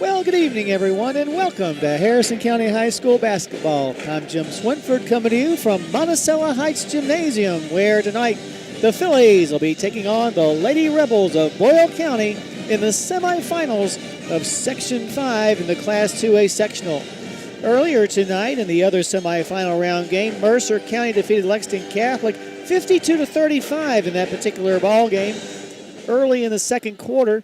Well, good evening, everyone, and welcome to Harrison County High School basketball. I'm Jim Swinford coming to you from Monticello Heights Gymnasium, where tonight the Fillies will be taking on the Lady Rebels of Boyle County in the semifinals of Section 5 in the Class 2A sectional. Earlier tonight in the other semifinal round game, Mercer County defeated Lexington Catholic 52-35 in that particular ball game. Early in the second quarter,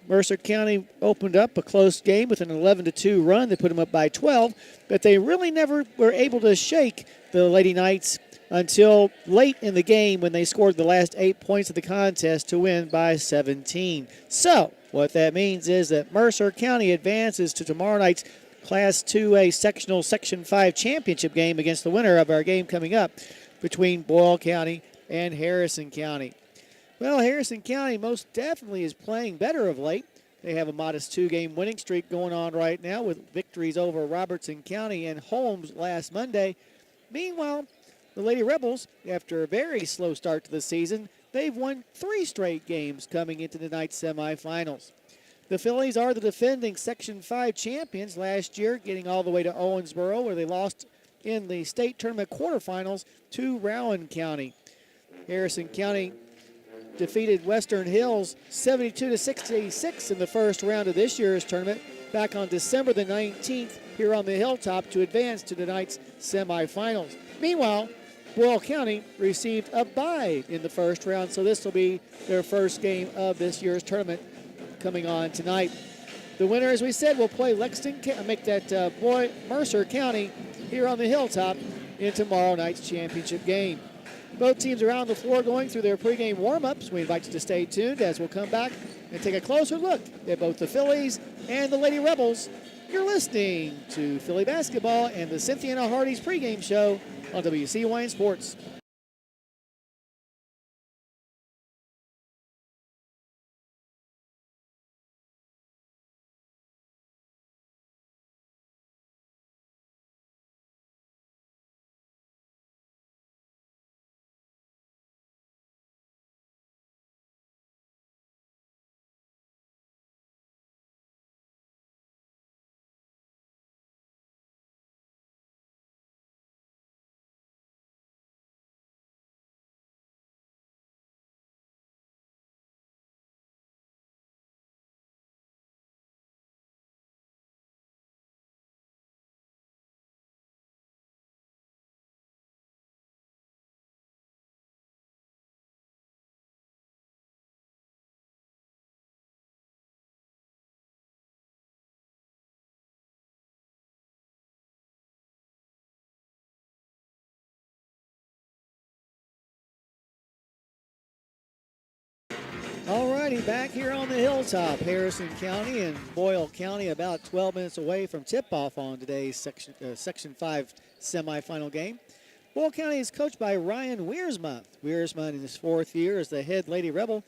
Mercer County opened up a close game with an 11-2 run. They put them up by 12, but they really never were able to shake the Lady Knights until late in the game when they scored the last 8 points of the contest to win by 17. So what that means is that Mercer County advances to tomorrow night's Class 2A sectional Section 5 championship game against the winner of our game coming up between Boyle County and Harrison County. Well, Harrison County most definitely is playing better of late. They have a modest 2-game winning streak going on right now with victories over Robertson County and Holmes last Monday. Meanwhile, the Lady Rebels, after a very slow start to the season, they've won 3 straight games coming into tonight's semifinals. The Fillies are the defending Section 5 champions last year, getting all the way to Owensboro, where they lost in the state tournament quarterfinals to Rowan County. Harrison County defeated Western Hills 72-66 in the first round of this year's tournament back on December the 19th here on the Hilltop to advance to tonight's semifinals. Meanwhile, Boyle County received a bye in the first round, so this will be their first game of this year's tournament coming on tonight. The winner, as we said, will play Mercer County here on the Hilltop in tomorrow night's championship game. Both teams are out on the floor going through their pregame warm-ups. We invite you to stay tuned as we'll come back and take a closer look at both the Fillies and the Lady Rebels. You're listening to Philly Basketball and the Cynthia and Hardy's pregame show on WCYN Sports. Alrighty, back here on the Hilltop, Harrison County and Boyle County about 12 minutes away from tip-off on today's Section 5 semifinal game. Boyle County is coached by Ryan Wiersma. Wiersma in his 4th year as the head Lady Rebel.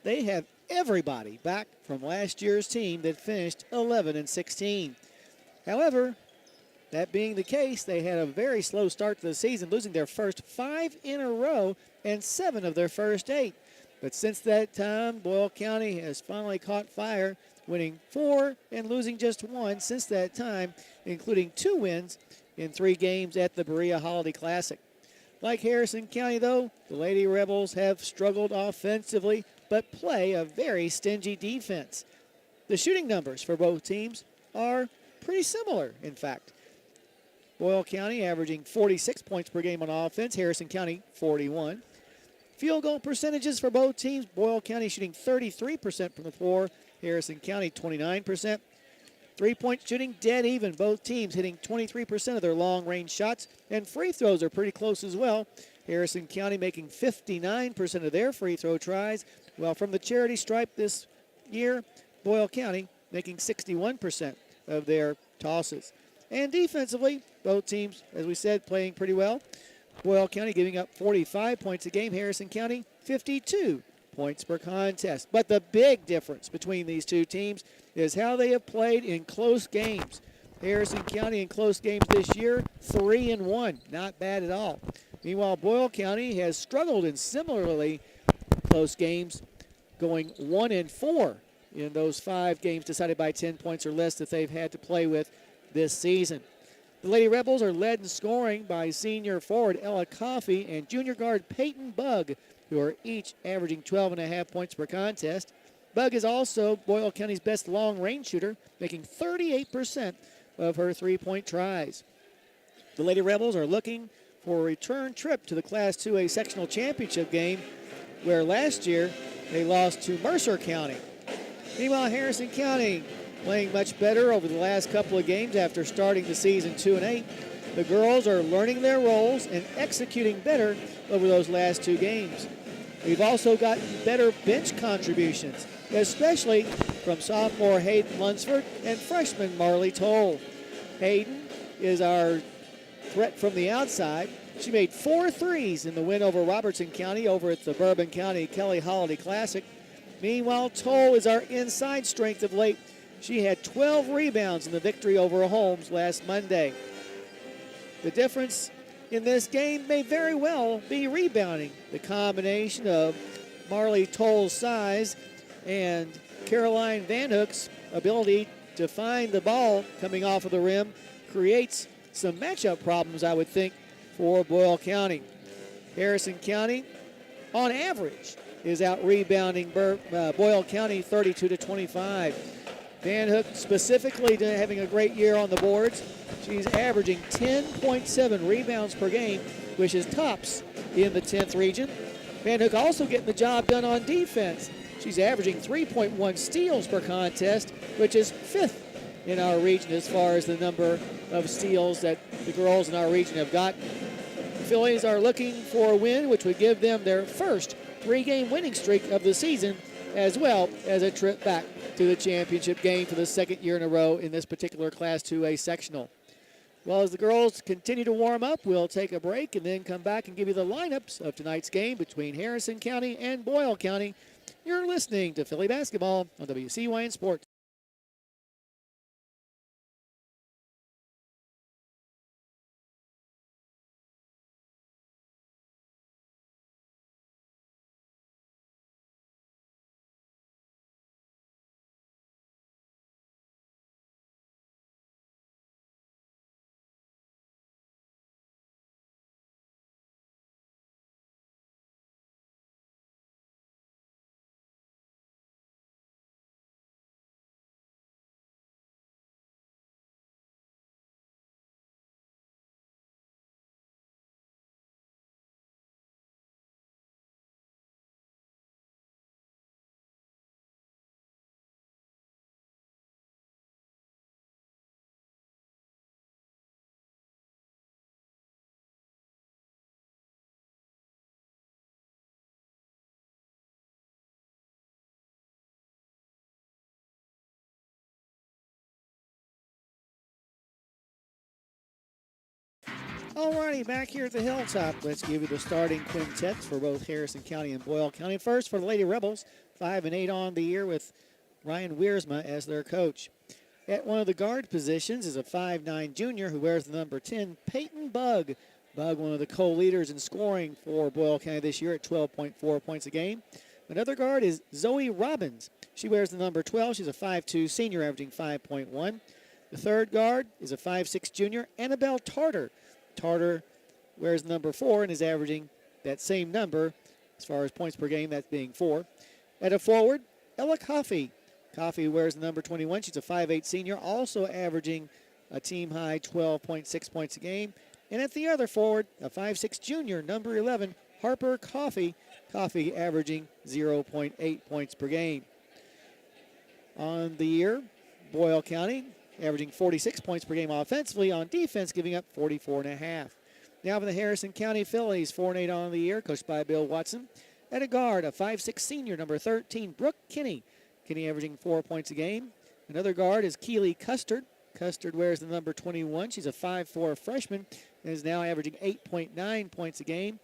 They have everybody back from last year's team that finished 11-16. However, that being the case, they had a very slow start to the season, losing their first 5 in a row and 7 of their first 8. But since that time, Boyle County has finally caught fire, winning 4 and losing just 1 since that time, including 2 wins in 3 games at the Berea Holiday Classic. Like Harrison County, though, the Lady Rebels have struggled offensively, but play a very stingy defense. The shooting numbers for both teams are pretty similar, in fact. Boyle County averaging 46 points per game on offense, Harrison County 41. Field goal percentages for both teams, Boyle County shooting 33% from the floor, Harrison County 29%. Three-point shooting dead even, both teams hitting 23% of their long-range shots, and free throws are pretty close as well. Harrison County making 59% of their free throw tries, while from the charity stripe this year, Boyle County making 61% of their tosses. And defensively, both teams, as we said, playing pretty well. Boyle County giving up 45 points a game. Harrison County, 52 points per contest. But the big difference between these two teams is how they have played in close games. Harrison County in close games this year, 3-1. Not bad at all. Meanwhile, Boyle County has struggled in similarly close games, going 1-4 in those 5 games decided by 10 points or less that they've had to play with this season. The Lady Rebels are led in scoring by senior forward Ella Coffey and junior guard Peyton Bugg, who are each averaging 12.5 points per contest. Bugg is also Boyle County's best long-range shooter, making 38% of her 3-point tries. The Lady Rebels are looking for a return trip to the Class 2A sectional championship game, where last year they lost to Mercer County. Meanwhile, Harrison County playing much better over the last couple of games after starting the season 2-8. The girls are learning their roles and executing better over those last 2 games. We've also gotten better bench contributions, especially from sophomore Hayden Lunsford and freshman Marley Toll. Hayden is our threat from the outside. She made 4 threes in the win over Robertson County over at the Bourbon County Kelly Holiday Classic. Meanwhile, Toll is our inside strength of late. She had 12 rebounds in the victory over Holmes last Monday. The difference in this game may very well be rebounding. The combination of Marley Toll's size and Caroline Van Hook's ability to find the ball coming off of the rim creates some matchup problems, I would think, for Boyle County. Harrison County, on average, is out rebounding Boyle County 32-25. Van Hook specifically having a great year on the boards. She's averaging 10.7 rebounds per game, which is tops in the 10th region. Van Hook also getting the job done on defense. She's averaging 3.1 steals per contest, which is 5th in our region as far as the number of steals that the girls in our region have gotten. The Fillies are looking for a win, which would give them their first 3-game winning streak of the season, as well as a trip back to the championship game for the 2nd year in a row in this particular Class 2A sectional. Well, as the girls continue to warm up, we'll take a break and then come back and give you the lineups of tonight's game between Harrison County and Boyle County. You're listening to Philly Basketball on WCYN Sports. Alrighty, back here at the Hilltop, let's give you the starting quintets for both Harrison County and Boyle County. First, for the Lady Rebels, 5-8 on the year with Ryan Wiersma as their coach. At one of the guard positions is a 5'9 junior who wears the number 10, Peyton Bugg. Bugg, one of the co-leaders in scoring for Boyle County this year at 12.4 points a game. Another guard is Zoe Robbins. She wears the number 12. She's a 5'2 senior, averaging 5.1. The third guard is a 5'6 junior, Annabelle Tarter. Tarter wears number 4 and is averaging that same number as far as points per game, that being 4. At a forward, Ella Coffey. Coffey wears the number 21. She's a 5'8 senior, also averaging a team-high 12.6 points a game. And at the other forward, a 5'6 junior, number 11, Harper Coffey. Coffey averaging 0.8 points per game. On the year, Boyle County averaging 46 points per game offensively. On defense, giving up 44.5. Now for the Harrison County Fillies, 4-8 on the year, coached by Bill Watson. At a guard, a 5'6 senior, number 13, Brooke Kinney. Kinney averaging 4 points a game. Another guard is Keely Custard. Custard wears the number 21. She's a 5'4 freshman and is now averaging 8.9 points a game.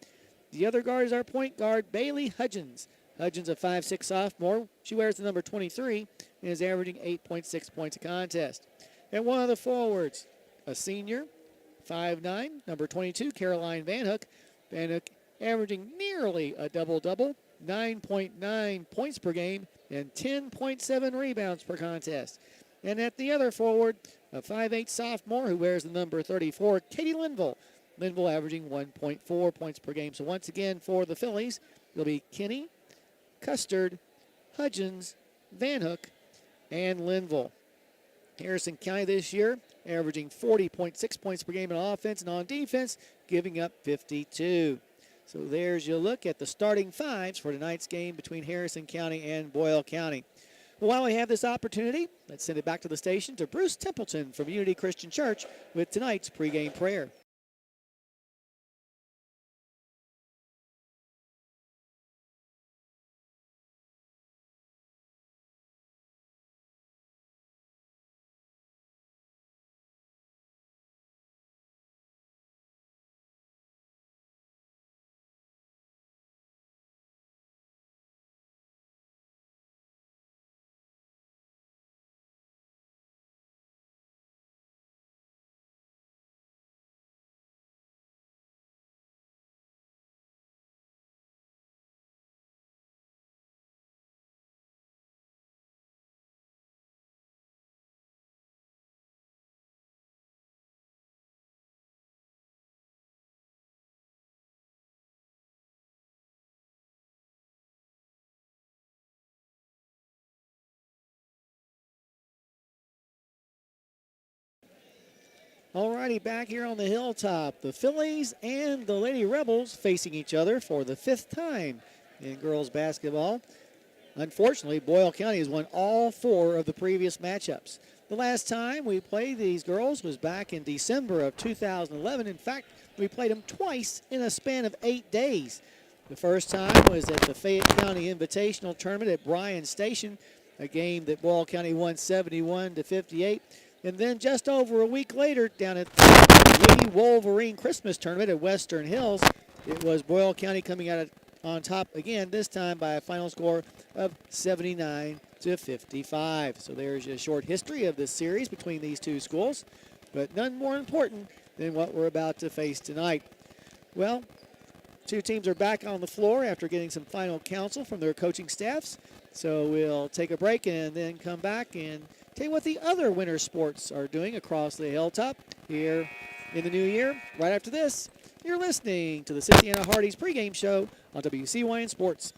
The other guard is our point guard, Bailey Hudgens. Hudgens, a 5'6 sophomore. She wears the number 23 and is averaging 8.6 points a contest. And one of the forwards, a senior, 5'9", number 22, Caroline Van Hook. Van Hook averaging nearly a double-double, 9.9 points per game and 10.7 rebounds per contest. And at the other forward, a 5'8 sophomore who wears the number 34, Katie Linville. Linville averaging 1.4 points per game. So once again for the Fillies, it'll be Kinney, Custard, Hudgens, Van Hook, and Linville. Harrison County this year averaging 40.6 points per game on offense, and on defense giving up 52. So there's your look at the starting fives for tonight's game between Harrison County and Boyle County. Well, while we have this opportunity, let's send it back to the station to Bruce Templeton from Unity Christian Church with tonight's pregame prayer. Alrighty, back here on the hilltop, the Fillies and the Lady Rebels facing each other for the 5th time in girls basketball. Unfortunately, Boyle County has won all 4 of the previous matchups. The last time we played these girls was back in December of 2011. In fact, we played them twice in a span of 8 days. The first time was at the Fayette County Invitational Tournament at Bryan Station, a game that Boyle County won 71-58. And then just over a week later, down at the Lady Wolverine Christmas Tournament at Western Hills, it was Boyle County coming out on top again, this time by a final score of 79-55. So there's a short history of this series between these two schools, but none more important than what we're about to face tonight. Well, two teams are back on the floor after getting some final counsel from their coaching staffs. So we'll take a break and then come back and tell you what the other winter sports are doing across the hilltop here in the new year. Right after this, you're listening to the Cynthiana Hardy's pregame show on WCYN Sports.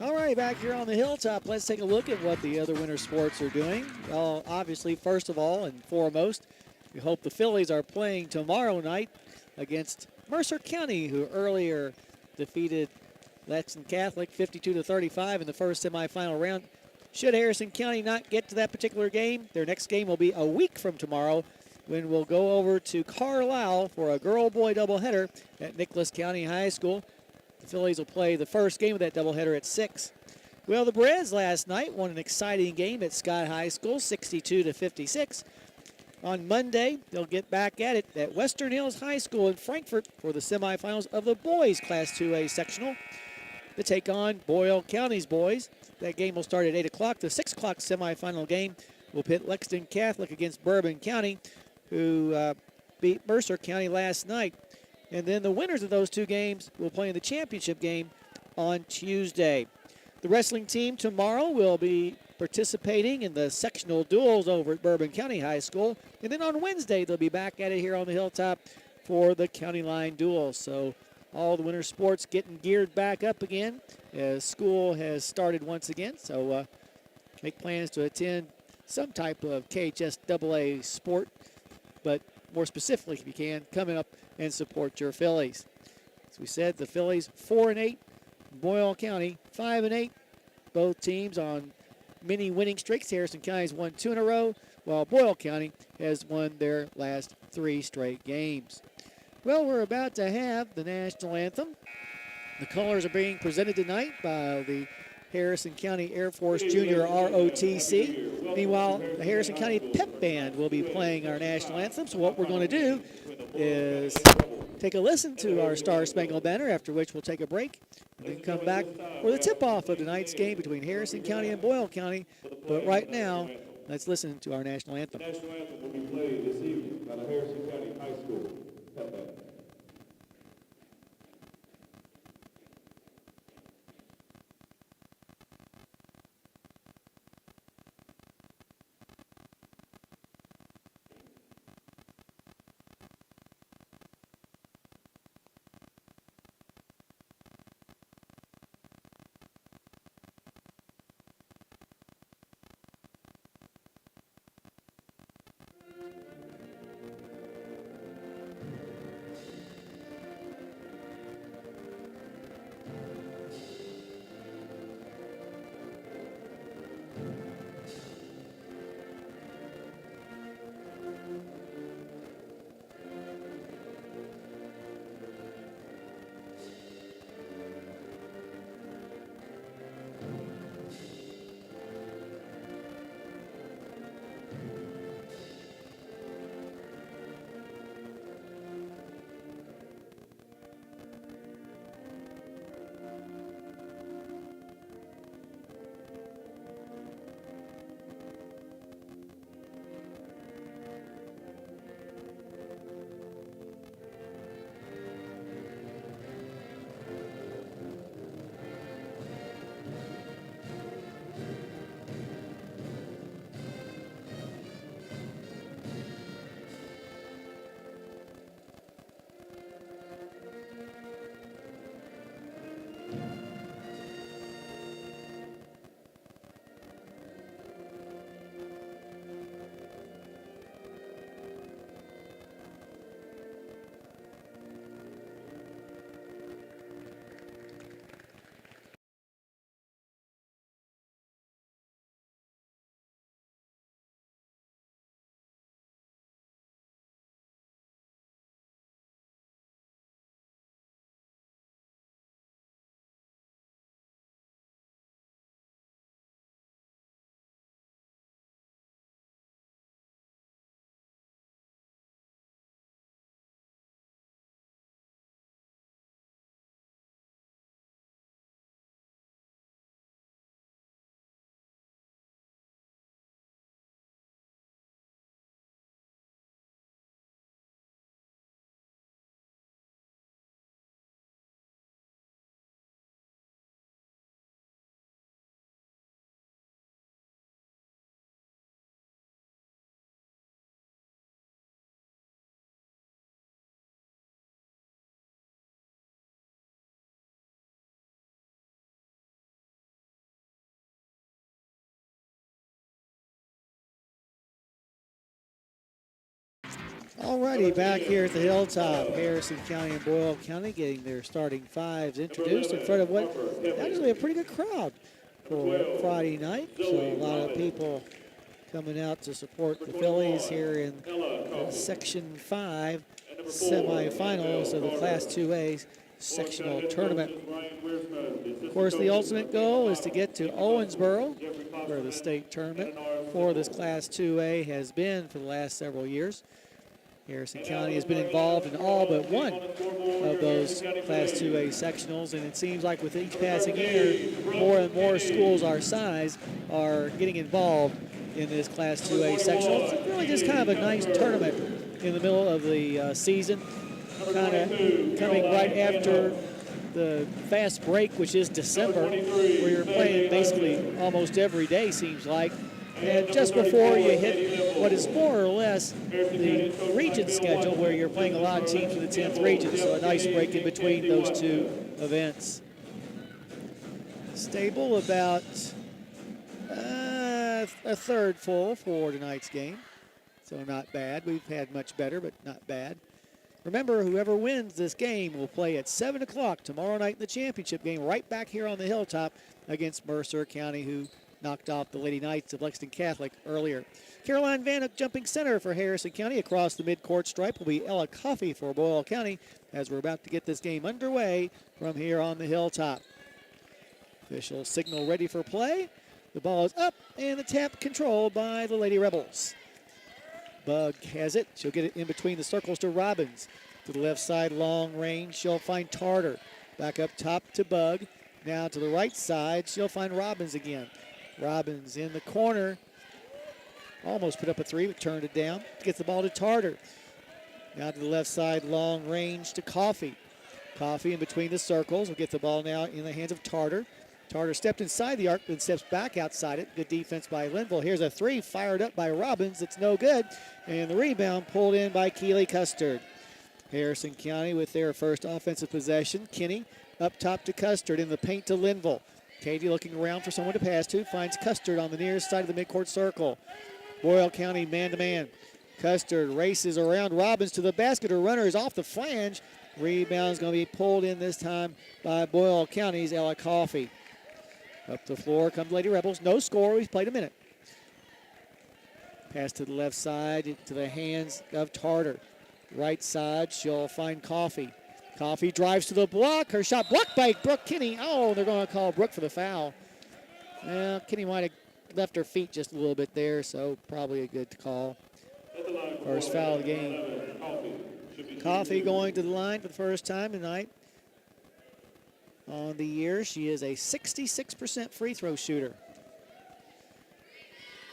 All right, back here on the hilltop, let's take a look at what the other winter sports are doing. Well, obviously, first of all and foremost, we hope the Fillies are playing tomorrow night against Mercer County, who earlier defeated Lexington Catholic 52-35 in the first semifinal round. Should Harrison County not get to that particular game, their next game will be a week from tomorrow when we'll go over to Carlisle for a girl-boy doubleheader at Nicholas County High School. The Fillies will play the first game of that doubleheader at 6. Well, the Breds last night won an exciting game at Scott High School, 62-56. On Monday, they'll get back at it at Western Hills High School in Frankfort for the semifinals of the boys Class 2A sectional to take on Boyle County's boys. That game will start at 8 o'clock. The 6 o'clock semifinal game will pit Lexington Catholic against Bourbon County, who beat Mercer County last night. And then the winners of those two games will play in the championship game on Tuesday. The wrestling team tomorrow will be participating in the sectional duels over at Bourbon County High School. And then on Wednesday, they'll be back at it here on the Hilltop for the county line duels. So all the winter sports getting geared back up again as school has started once again. So make plans to attend some type of KHSAA sport, but more specifically, if you can, coming up and support your Fillies. As we said, the Fillies 4-8, Boyle County 5-8. Both teams on many winning streaks. Harrison County's won 2 in a row, while Boyle County has won their last 3 straight games. Well, we're about to have the national anthem. The colors are being presented tonight by the Harrison County Air Force Junior ROTC. Meanwhile, the Harrison County Pep Band will be playing our national anthem. So what we're going to do is take a listen to our Star Spangled Banner, after which we'll take a break and then come back for the tip-off of tonight's game between Harrison County and Boyle County. But right now, let's listen to our national anthem. The national anthem will be played this evening by the Harrison County High School Pep Band. Alrighty, back here at the Hilltop, Harrison County and Boyle County getting their starting fives introduced in front of what actually a pretty good crowd for Friday night. So a lot of people coming out to support the Fillies here in Section 5 semifinals of the Class 2A sectional tournament. Of course, the ultimate goal is to get to Owensboro, where the state tournament for this Class 2A has been for the last several years. Harrison County has been involved in all but one of those Class 2A sectionals, and it seems like with each passing year, more and more schools our size are getting involved in this Class 2A sectional. It's really just kind of a nice tournament in the middle of the season, kind of coming right after the fast break, which is December, where you're playing basically almost every day, seems like. And just before you hit what is more or less the region schedule, where you're playing a lot of teams in the 10th region, so a nice break in between those two events. Stable about a third full for tonight's game, so not bad. We've had much better, but not bad. Remember, whoever wins this game will play at 7 o'clock tomorrow night in the championship game right back here on the hilltop against Mercer County, who knocked off the Lady Knights of Lexington Catholic earlier. Caroline Van Hook jumping center for Harrison County. Across the midcourt stripe will be Ella Coffey for Boyle County as we're about to get this game underway from here on the hilltop. Official signal ready for play. The ball is up and the tap controlled by the Lady Rebels. Bug has it. She'll get it in between the circles to Robbins. To the left side, long range. She'll find Tartar. Back up top to Bug. Now to the right side, she'll find Robbins again. Robbins in the corner. Almost put up a three, but turned it down. Gets the ball to Tartar. Now to the left side, long range to Coffey. Coffey in between the circles. Will get the ball now in the hands of Tartar. Tartar stepped inside the arc, then steps back outside it. Good defense by Linville. Here's a three fired up by Robbins. It's no good. And the rebound pulled in by Keeley Custard. Harrison County with their first offensive possession. Kinney up top to Custard in the paint to Linville. Katie looking around for someone to pass to. Finds Custard on the near side of the midcourt circle. Boyle County man-to-man. Custard races around Robbins to the basket. Her runner is off the flange. Rebound's going to be pulled in this time by Boyle County's Ella Coffey. Up the floor comes Lady Rebels. No score. We've played a minute. Pass to the left side into the hands of Tartar. Right side, she'll find Coffey. Coffey drives to the block. Her shot blocked by Brooke Kinney. Oh, they're going to call Brooke for the foul. Well, Kinney might have left her feet just a little bit there, so probably a good call. First foul of the game. Coffey going to the line for the first time tonight. On the year, she is a 66% free throw shooter.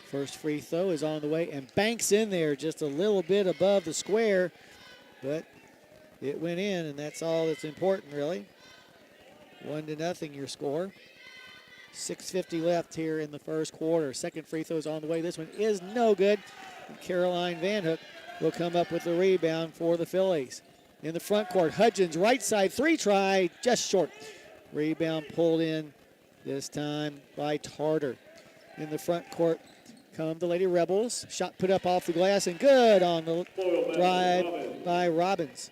First free throw is on the way and banks in there just a little bit above the square, but it went in, and that's all that's important, really. 1-0 your score. 6:50 left here in the first quarter. Second free throw is on the way. This one is no good. And Caroline Van Hook will come up with the rebound for the Fillies. In the front court, Hudgens, right side, three try, just short. Rebound pulled in this time by Tartar. In the front court come the Lady Rebels. Shot put up off the glass and good on the drive by Robbins.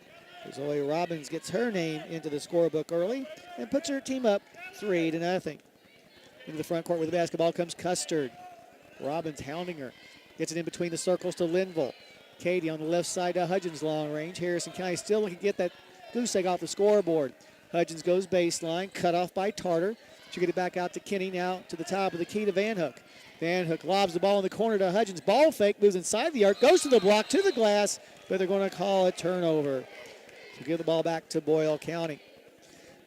Zoe Robbins gets her name into the scorebook early and puts her team up 3-0. Into the front court with the basketball comes Custard. Robbins hounding her. Gets it in between the circles to Linville. Katie on the left side to Hudgens long range. Harrison County still looking to get that goose egg off the scoreboard. Hudgens goes baseline, cut off by Tartar. She'll get it back out to Kinney now to the top of the key to Van Hook. Van Hook lobs the ball in the corner to Hudgens. Ball fake, moves inside the arc, goes to the block, to the glass, but they're going to call a turnover. So give the ball back to Boyle County.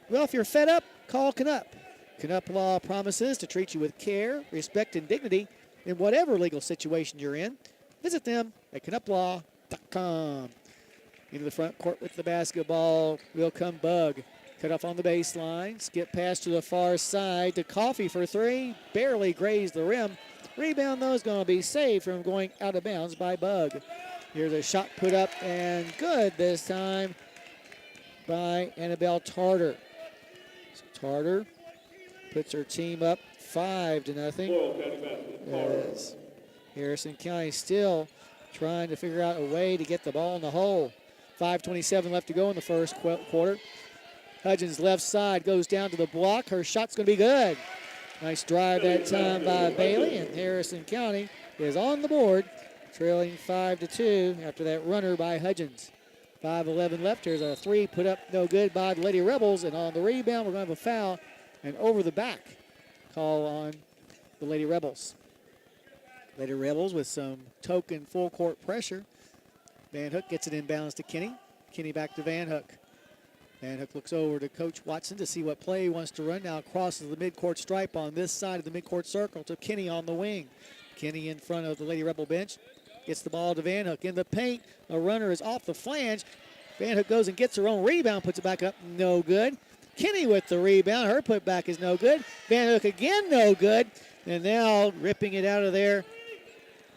Well, if you're fed up, call Canup. Canup Law promises to treat you with care, respect, and dignity in whatever legal situation you're in. Visit them at canuplaw.com. Into the front court with the basketball will come Bug. Cut off on the baseline. Skip pass to the far side to Coffey for three. Barely grazed the rim. Rebound, though, is going to be saved from going out of bounds by Bug. Here's a shot put up and good this time by Annabelle Tartar. So Tartar puts her team up 5-0. As Harrison County still trying to figure out a way to get the ball in the hole. 5:27 left to go in the first quarter. Hudgens left side goes down to the block. Her shot's going to be good. Nice drive that time by Bailey, and Harrison County is on the board, trailing 5-2 after that runner by Hudgens. 5:11 left. Here's a three put up no good by the Lady Rebels, and on the rebound we're going to have a foul and over the back call on the Lady Rebels. Lady Rebels with some token full court pressure. Van Hook gets it inbounds to Kinney. Kinney back to Van Hook. Van Hook looks over to Coach Watson to see what play he wants to run. Now crosses the midcourt stripe on this side of the midcourt circle to Kinney on the wing. Kinney in front of the Lady Rebel bench. Gets the ball to Van Hook in the paint. A runner is off the flange. Van Hook goes and gets her own rebound, puts it back up. No good. Kinney with the rebound. Her putback is no good. Van Hook again, no good. And now ripping it out of there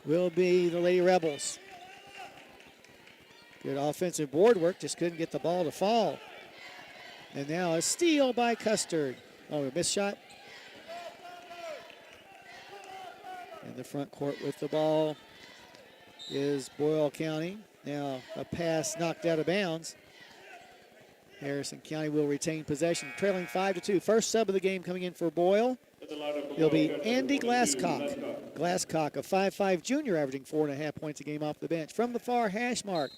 will be the Lady Rebels. Good offensive board work, just couldn't get the ball to fall. And now a steal by Custard. Oh, a missed shot. In the front court with the ball is Boyle County. Now a pass knocked out of bounds. Harrison County will retain possession, trailing 5-2. First sub of the game coming in for Boyle. It'll be Andy Glasscock. Glasscock, a 5'5 junior, averaging 4.5 points a game off the bench. From the far hash mark,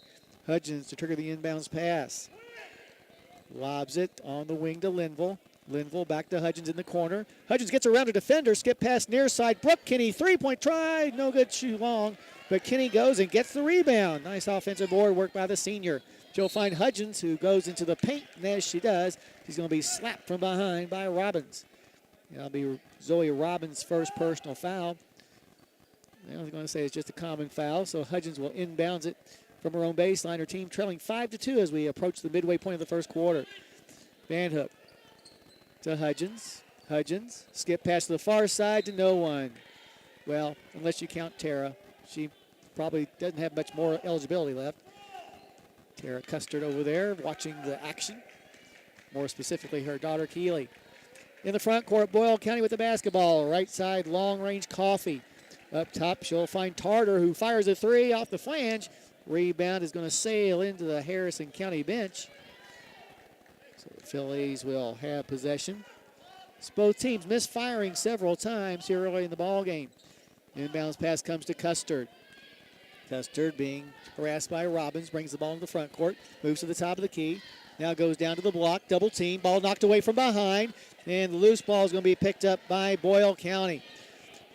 Hudgens to trigger the inbounds pass. Lobs it on the wing to Linville. Linville back to Hudgens in the corner. Hudgens gets around a defender, skip past near side. Brooke Kinney, three-point try, no good, too long. But Kinney goes and gets the rebound. Nice offensive board work by the senior. She'll find Hudgens, who goes into the paint, and as she does, she's going to be slapped from behind by Robbins. That'll be Zoe Robbins' first personal foul. I was going to say it's just a common foul, so Hudgens will inbounds it from her own baseline. Her team trailing 5-2 as we approach the midway point of the first quarter. Van Hook to Hudgens. Hudgens, skip pass to the far side to no one. Well, unless you count Tara. She probably doesn't have much more eligibility left. Tara Custard over there watching the action. More specifically, her daughter Keeley. In the front court, Boyle County with the basketball. Right side, long-range Coffee. Up top, she'll find Tarter, who fires a three off the flange. Rebound is going to sail into the Harrison County bench. So the Fillies will have possession. Both teams misfiring several times here early in the ball game. Inbounds pass comes to Custard. Custard being harassed by Robbins, brings the ball into the front court, moves to the top of the key. Now goes down to the block, double team, ball knocked away from behind, and the loose ball is going to be picked up by Boyle County.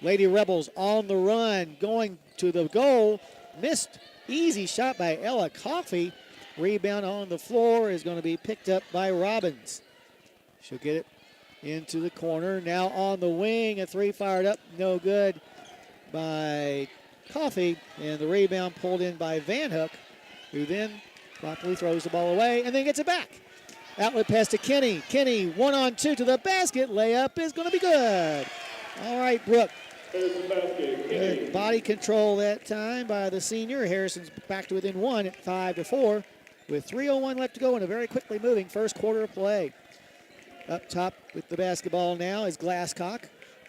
Lady Rebels on the run, going to the goal, missed, easy shot by Ella Coffey. Rebound on the floor is going to be picked up by Robbins. She'll get it into the corner. Now on the wing, a three fired up, no good by Coffey, and the rebound pulled in by Van Hook, who then promptly throws the ball away and then gets it back. Outlet pass to Kinney. Kinney, 1-on-2 to the basket. Layup is going to be good. All right, Brooke. Good body control that time by the senior. Harrison's back to within one at 5-4 with 3:01 left to go in a very quickly moving first quarter of play. Up top with the basketball now is Glasscock.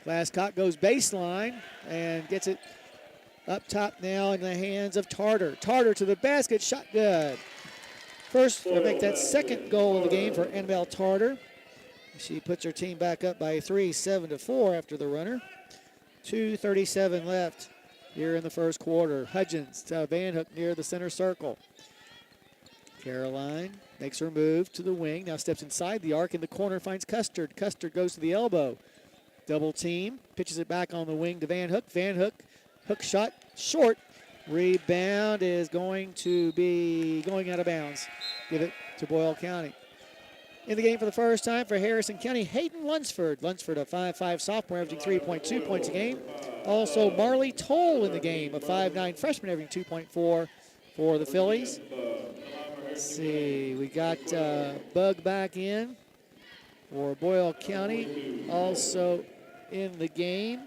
Glasscock goes baseline and gets it up top now in the hands of Tarter. Tarter to the basket, shot good. First, we'll make that second goal of the game for Annabelle Tarter. She puts her team back up by 3, 7-4 after the runner. 2:37 left here in the first quarter. Hudgens to Van Hook near the center circle. Caroline makes her move to the wing. Now steps inside the arc in the corner, finds Custard. Custard goes to the elbow. Double team, pitches it back on the wing to Van Hook. Van Hook, hook shot short. Rebound is going to be going out of bounds. Give it to Boyle County. In the game for the first time for Harrison County, Hayden Lunsford. Lunsford, a 5'5 sophomore, averaging 3.2 points a game. Also, Marley Toll in the game, a 5'9 freshman, averaging 2.4 for the Fillies. Let's see, we got Bug back in for Boyle County. Also in the game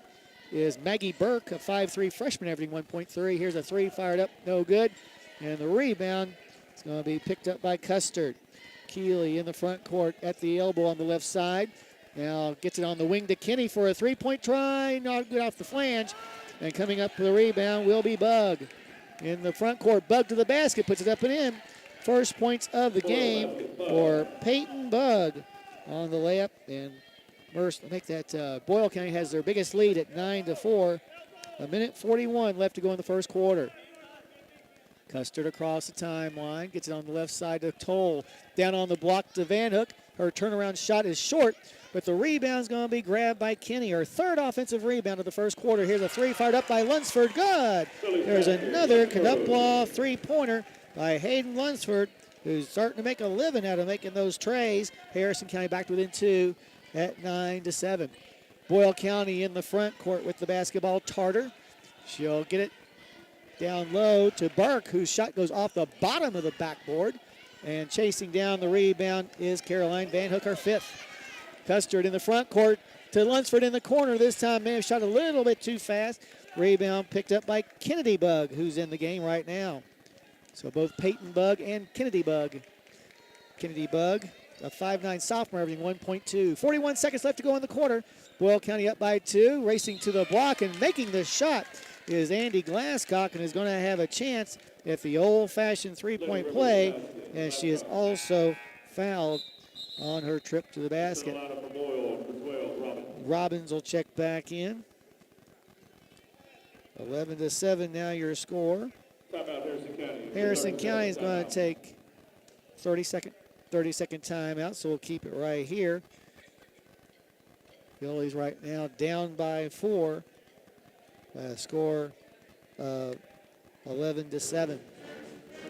is Maggie Burke, a 5'3 freshman, averaging 1.3. Here's a three fired up, no good. And the rebound is going to be picked up by Custard. Keeley in the front court at the elbow on the left side. Now gets it on the wing to Kinney for a three-point try. Not good off the flange. And coming up for the rebound will be Bug. In the front court, Bug to the basket, puts it up and in. First points of the game for Peyton Bug on the layup. And Merce, I think that Boyle County has their biggest lead at 9-4. 1:41 left to go in the first quarter. Custard across the timeline, gets it on the left side to Toll. Down on the block to Van Hook. Her turnaround shot is short, but the rebound's going to be grabbed by Kinney. Her third offensive rebound of the first quarter. Here's a three fired up by Lunsford. Good. There's another Canuplaw three-pointer by Hayden Lunsford, who's starting to make a living out of making those trays. Harrison County back to within 2 at 9-7. Boyle County in the front court with the basketball. Tarter. She'll get it down low to Burke, whose shot goes off the bottom of the backboard. And chasing down the rebound is Caroline Van Hook, her 5th. Custard in the front court to Lunsford in the corner. This time may have shot a little bit too fast. Rebound picked up by Kennedy Bug, who's in the game right now. So both Peyton Bug and Kennedy Bug. Kennedy Bug, a 5'9 sophomore, averaging 1.2. 41 seconds left to go in the quarter. Boyle County up by 2. Racing to the block and making the shot is Andy Glasscock, and is going to have a chance at the old-fashioned three-point play, and she is also fouled on her trip to the basket. Robbins will check back in. 11-7 now your score. Harrison County is going to take 30-second timeout, so we'll keep it right here. Fillies right now down by 4. Score 11-7.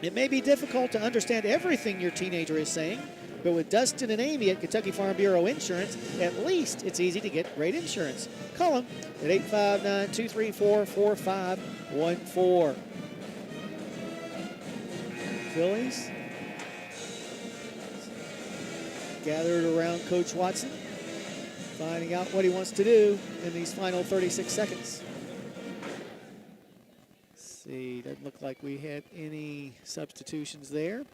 It may be difficult to understand everything your teenager is saying, but with Dustin and Amy at Kentucky Farm Bureau Insurance, at least it's easy to get great insurance. Call them at 859-234-4514. Fillies gathered around Coach Watson, finding out what he wants to do in these final 36 seconds. See, doesn't look like we had any substitutions there.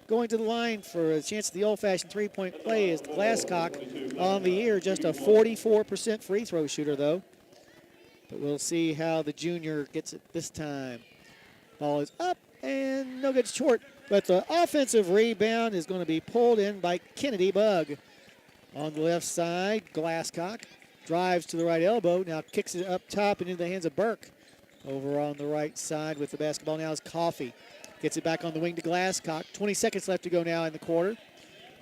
Going to the line for a chance at the old-fashioned three-point play is Glasscock on the year, just a 44% free throw shooter, though. But we'll see how the junior gets it this time. Ball is up and no good, short. But the offensive rebound is going to be pulled in by Kennedy Bug. On the left side, Glasscock drives to the right elbow, now kicks it up top and into the hands of Burke. Over on the right side with the basketball now is Coffey. Gets it back on the wing to Glasscock. 20 seconds left to go now in the quarter.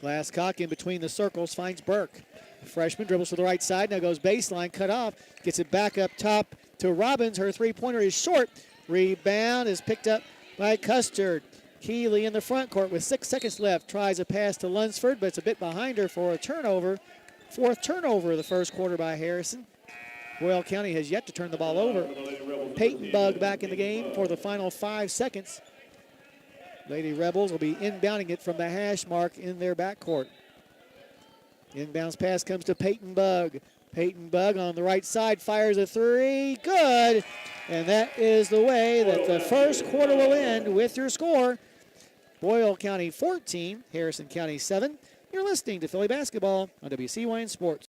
Glasscock in between the circles finds Burke. The freshman dribbles to the right side, now goes baseline, cut off. Gets it back up top to Robbins. Her three-pointer is short. Rebound is picked up by Custard. Keeley in the front court with 6 seconds left. Tries a pass to Lunsford, but it's a bit behind her for a turnover. 4th turnover of the first quarter by Harrison. Boyle County has yet to turn the ball over. Peyton Bug back in the game for the final 5 seconds. Lady Rebels will be inbounding it from the hash mark in their backcourt. Inbounds pass comes to Peyton Bug. Peyton Bug on the right side fires a 3. Good. And that is the way that the first quarter will end with your score. Boyle County 14, Harrison County 7. You're listening to Philly Basketball on WCYN Sports.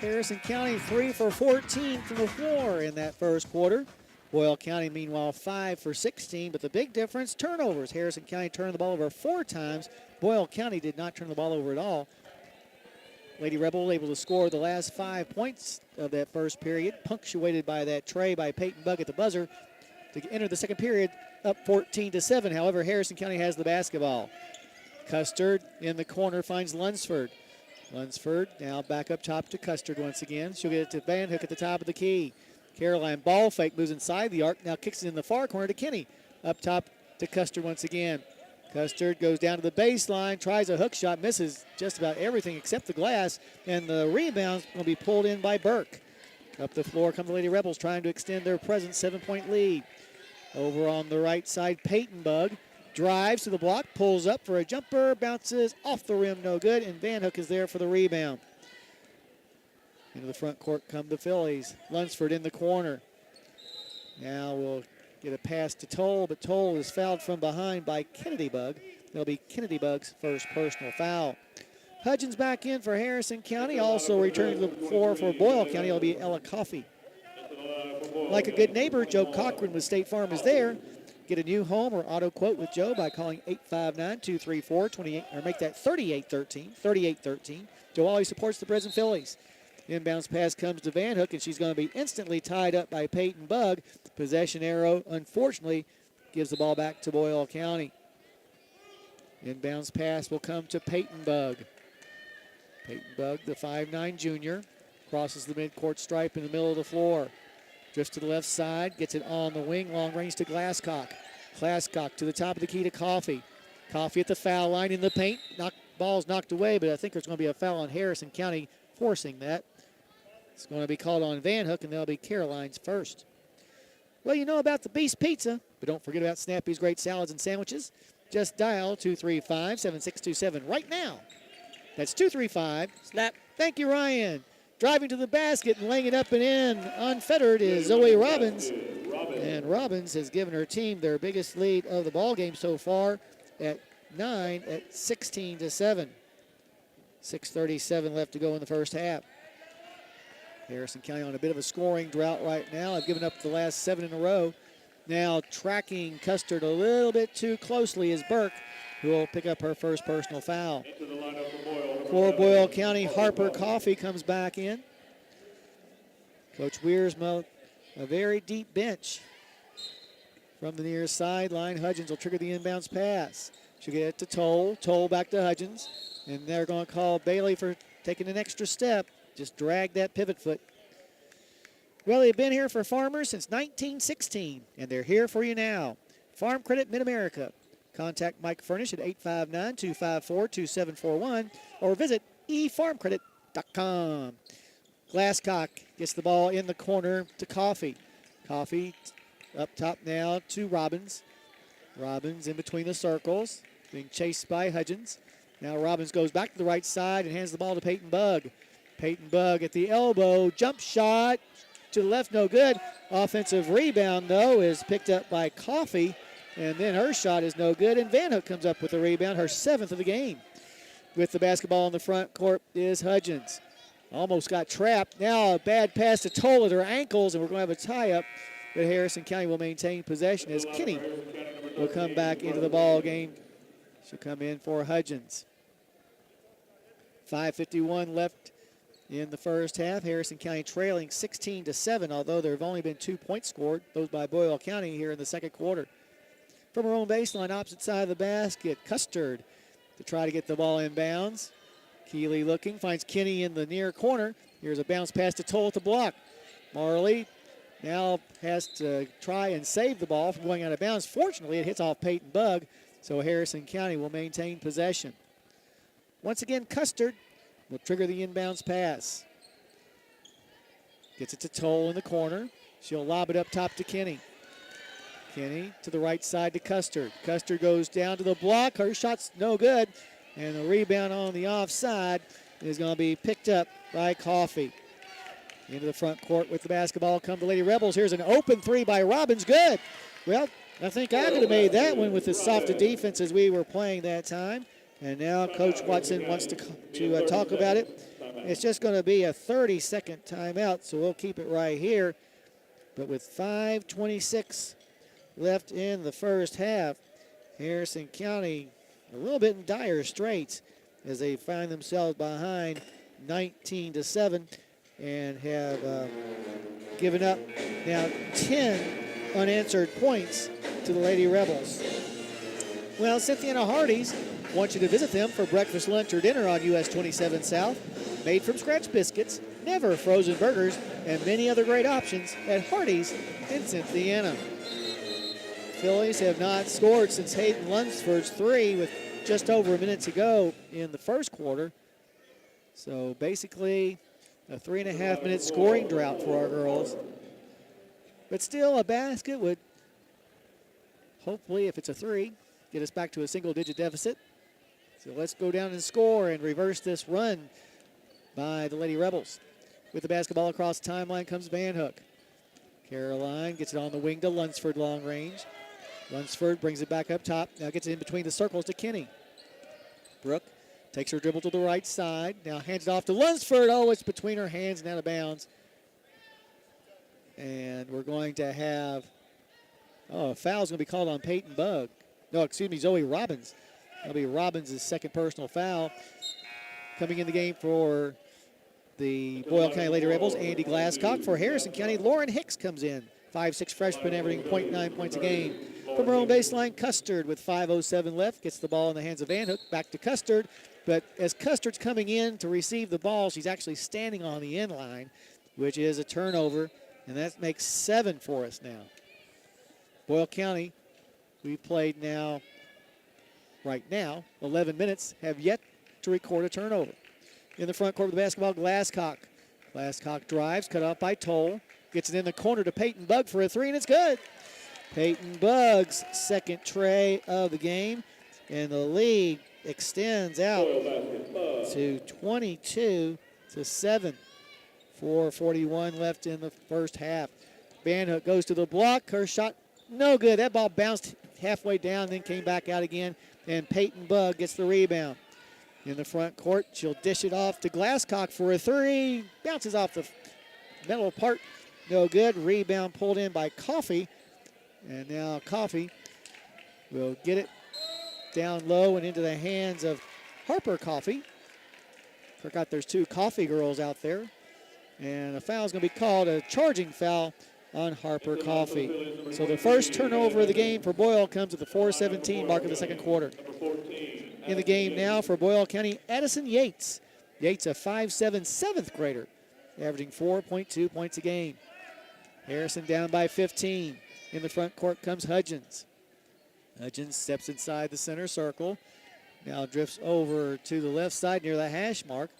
Harrison County 3 for 14 from the floor in that first quarter. Boyle County, meanwhile, 5 for 16, but the big difference, turnovers. Harrison County turned the ball over 4 times. Boyle County did not turn the ball over at all. Lady Rebel able to score the last 5 points of that first period, punctuated by that tray by Peyton Bug at the buzzer to enter the second period up 14-7. However, Harrison County has the basketball. Custard in the corner finds Lunsford. Lunsford now back up top to Custard once again. She'll get it to Van Hook at the top of the key. Caroline ball fake moves inside the arc. Now kicks it in the far corner to Kinney. Up top to Custard once again. Custard goes down to the baseline, tries a hook shot, misses just about everything except the glass, and the rebound's going to be pulled in by Burke. Up the floor come the Lady Rebels trying to extend their present 7-point lead. Over on the right side, Peyton Bug drives to the block, pulls up for a jumper, bounces off the rim, no good, and Van Hook is there for the rebound. Into the front court come the Fillies. Lunsford in the corner. Now will Get a pass to Toll, but Toll is fouled from behind by Kennedy Bug. That'll be Kennedy Bug's first personal foul. Hudgens back in for Harrison County. Also returning to the floor for Boyle County, it'll be Ella Coffey. Like a good neighbor, Joe Cochran with State Farm is there. Get a new home or auto quote with Joe by calling 859-234-28, or make that 3813. Joe always supports the Prison Fillies. Inbounds pass comes to Van Hook, and she's going to be instantly tied up by Peyton Bug. Possession arrow, unfortunately, gives the ball back to Boyle County. Inbounds pass will come to Peyton Bug. Peyton Bug, the 5'9 junior, crosses the midcourt stripe in the middle of the floor. Drifts to the left side, gets it on the wing, long range to Glasscock. Glasscock to the top of the key to Coffey. Coffey at the foul line in the paint. Ball's knocked away, but I think there's going to be a foul on Harrison County forcing that. It's going to be called on Van Hook, and that'll be Caroline's first. Well, you know about the Beast Pizza, but don't forget about Snappy's great salads and sandwiches. Just dial 235-7627 right now. That's 235. Snap. Thank you, Ryan. Driving to the basket and laying it up and in, unfettered, is Zoe Robbins. And Robbins has given her team their biggest lead of the ball game so far at 9 at 16-7. 6:37 left to go in the first half. Harrison County on a bit of a scoring drought right now. I've given up the last 7 in a row. Now tracking Custard a little bit too closely is Burke, who will pick up her first personal foul. For Boyle County, Harper Coffey comes back in. Coach Wiersma, a very deep bench. From the near sideline, Hudgens will trigger the inbounds pass. She'll get it to Toll. Toll back to Hudgens. And they're going to call Bailey for taking an extra step. Just drag that pivot foot. Well, they've been here for Farmers since 1916, and they're here for you now. Farm Credit Mid-America. Contact Mike Furnish at 859-254-2741 or visit efarmcredit.com. Glasscock gets the ball in the corner to Coffey. Coffey up top now to Robbins. Robbins in between the circles, being chased by Hudgens. Now Robbins goes back to the right side and hands the ball to Peyton Bug. Peyton Bug at the elbow, jump shot to the left, no good. Offensive rebound, though, is picked up by Coffey, and then her shot is no good, and Van Hook comes up with the rebound, her 7th of the game. With the basketball in the front court is Hudgens. Almost got trapped. Now a bad pass to Toll at her ankles, and we're going to have a tie-up, but Harrison County will maintain possession as Kinney will come back into the ball game. She'll come in for Hudgens. 5:51 left in the first half. Harrison County trailing 16-7, although there have only been 2 points scored, those by Boyle County here in the second quarter. From her own baseline, opposite side of the basket, Custard to try to get the ball in bounds. Keeley looking, finds Kinney in the near corner. Here's a bounce pass to Toll at the block. Marley now has to try and save the ball from going out of bounds. Fortunately, it hits off Peyton Bug, so Harrison County will maintain possession. Once again, Custard will trigger the inbounds pass. Gets it to Toll in the corner. She'll lob it up top to Kinney. Kinney to the right side to Custard. Custard goes down to the block. Her shot's no good. And the rebound on the offside is going to be picked up by Coffey. Into the front court with the basketball come the Lady Rebels. Here's an open three by Robbins. Good. Well, I think I could have made that one with as soft a defense as we were playing that time. And now Coach Watson wants to talk about it. It's just going to be a 30-second timeout, so we'll keep it right here. But with 5:26 left in the first half, Harrison County a little bit in dire straits as they find themselves behind 19-7 and have given up now 10 unanswered points to the Lady Rebels. Well, Cynthia Hardy's want you to visit them for breakfast, lunch, or dinner on US 27 South. Made from scratch biscuits, never frozen burgers, and many other great options at Hardy's in Cynthiana. Phillies have not scored since Hayden Lunsford's 3 with just over a minute to go in the first quarter. So basically a 3.5-minute scoring drought for our girls. But still, a basket would hopefully, if it's a 3, get us back to a single-digit deficit. So let's go down and score and reverse this run by the Lady Rebels. With the basketball across the timeline comes Van Hook. Caroline gets it on the wing to Lunsford, long range. Lunsford brings it back up top. Now gets it in between the circles to Kinney. Brooke takes her dribble to the right side. Now hands it off to Lunsford. Oh, it's between her hands and out of bounds. And we're going to have, a foul's going to be called on Peyton Bugg. No, excuse me, Zoe Robbins. That'll be Robbins' second personal foul. Coming in the game for the Boyle County Lady Rebels, Andy Glasscock. For Harrison County, Lauren Hicks comes in. 5'6" freshman, averaging 0.9 points a game. From her own baseline, Custard with 5:07 left gets the ball in the hands of Van Hook. Back to Custard. But as Custard's coming in to receive the ball, she's actually standing on the end line, which is a turnover. And that makes 7 for us now. Boyle County, we've played right now, 11 minutes, have yet to record a turnover. In the front court with the basketball, Glasscock. Glasscock drives, cut off by Toll. Gets it in the corner to Peyton Bugg for a three, and it's good. Peyton Bugg's second tray of the game, and the lead extends out to 22-7. 4:41 left in the first half. Van Hook goes to the block. Her shot, no good. That ball bounced halfway down, then came back out again, and Peyton Bugg gets the rebound. In the front court, she'll dish it off to Glasscock for a three. Bounces off the metal part. No good. Rebound pulled in by Coffey. And now Coffey will get it down low and into the hands of Harper Coffey. Forgot there's two Coffey girls out there. And a foul is going to be called, a charging foul on Harper Coffey. So the first turnover of the game for Boyle comes at the 4:17 mark of the second quarter. In the game now for Boyle County, Addison Yates. Yates, a 5'7" seventh grader, averaging 4.2 points a game. Harrison down by 15. In the front court comes Hudgens. Hudgens steps inside the center circle. Now drifts over to the left side near the hash mark.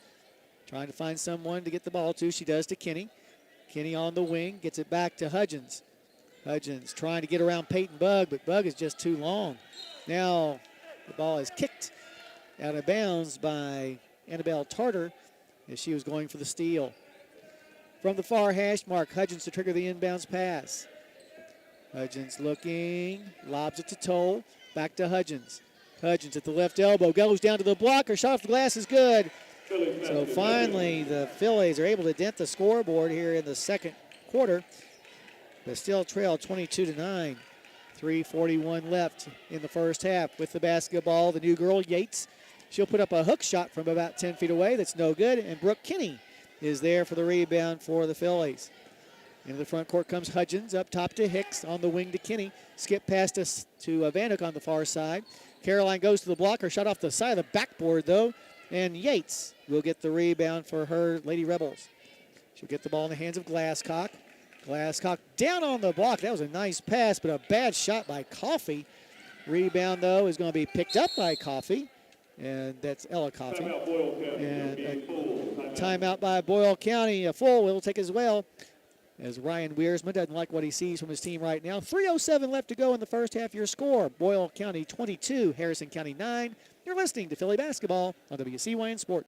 Trying to find someone to get the ball to. She does to Kinney. Kinney on the wing, gets it back to Hudgens. Hudgens trying to get around Peyton Bugg, but Bugg is just too long. Now the ball is kicked out of bounds by Annabelle Tarter as she was going for the steal. From the far hash mark, Hudgens to trigger the inbounds pass. Hudgens looking, lobs it to Toll, back to Hudgens. Hudgens at the left elbow, goes down to the block. Her shot off the glass is good. So finally, the Fillies are able to dent the scoreboard here in the second quarter, but still trail 22-9. 3:41 left in the first half. With the basketball, the new girl, Yates. She'll put up a hook shot from about 10 feet away. That's no good. And Brooke Kinney is there for the rebound for the Fillies. Into the front court comes Hudgens, up top to Hicks, on the wing to Kinney. Skip past us to Van Hook on the far side. Caroline goes to the block. Her shot off the side of the backboard, though. And Yates will get the rebound for her Lady Rebels. She'll get the ball in the hands of Glasscock. Glasscock down on the block. That was a nice pass, but a bad shot by Coffey. Rebound, though, is going to be picked up by Coffey. And that's Ella Coffey. And a timeout by Boyle County. A full will take as well, as Ryan Wiersma doesn't like what he sees from his team right now. 3:07 left to go in the first half. Your score, Boyle County 22, Harrison County 9. You're listening to Philly Basketball on WCYN Sports.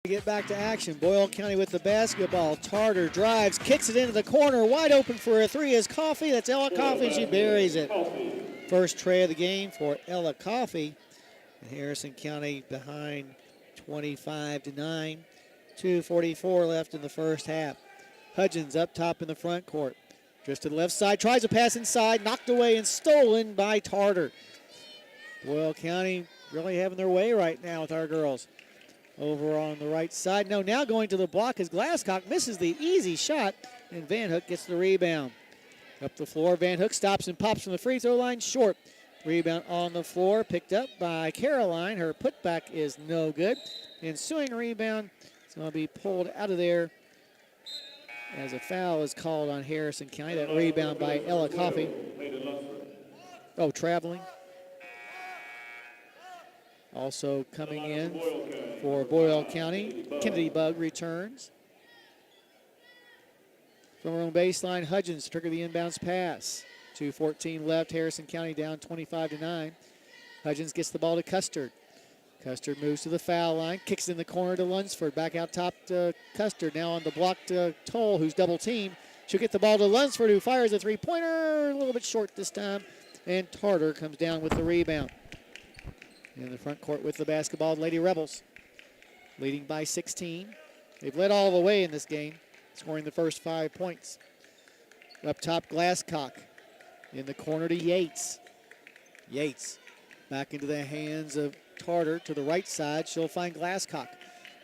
Get back to action. Boyle County with the basketball. Tarter drives, kicks it into the corner. Wide open for a three is Coffey. That's Ella Coffey. She buries it. First tray of the game for Ella Coffey. And Harrison County behind 25-9. 2:44 left in the first half. Hudgens up top in the front court. Just to the left side, tries a pass inside, knocked away and stolen by Tarter. Boyle County really having their way right now with our girls. Over on the right side. No, now going to the block as Glasscock misses the easy shot, and Van Hook gets the rebound. Up the floor, Van Hook stops and pops from the free throw line short. Rebound on the floor, picked up by Caroline. Her putback is no good. Ensuing rebound is going to be pulled out of there as a foul is called on Harrison County. That rebound by Ella Coffey. Oh, traveling. Also coming in for Boyle County, Kennedy Bug returns. From her own baseline, Hudgens trigger the inbounds pass. 2:14 left, Harrison County down 25-9. Hudgens gets the ball to Custard. Custard moves to the foul line, kicks in the corner to Lunsford. Back out top to Custard. Now on the block to Toll, who's double teamed. She'll get the ball to Lunsford, who fires a three-pointer, a little bit short this time. And Tarter comes down with the rebound. In the front court with the basketball, Lady Rebels leading by 16. They've led all the way in this game, scoring the first 5 points. Up top, Glasscock. In the corner to Yates. Yates back into the hands of Tarter to the right side. She'll find Glasscock.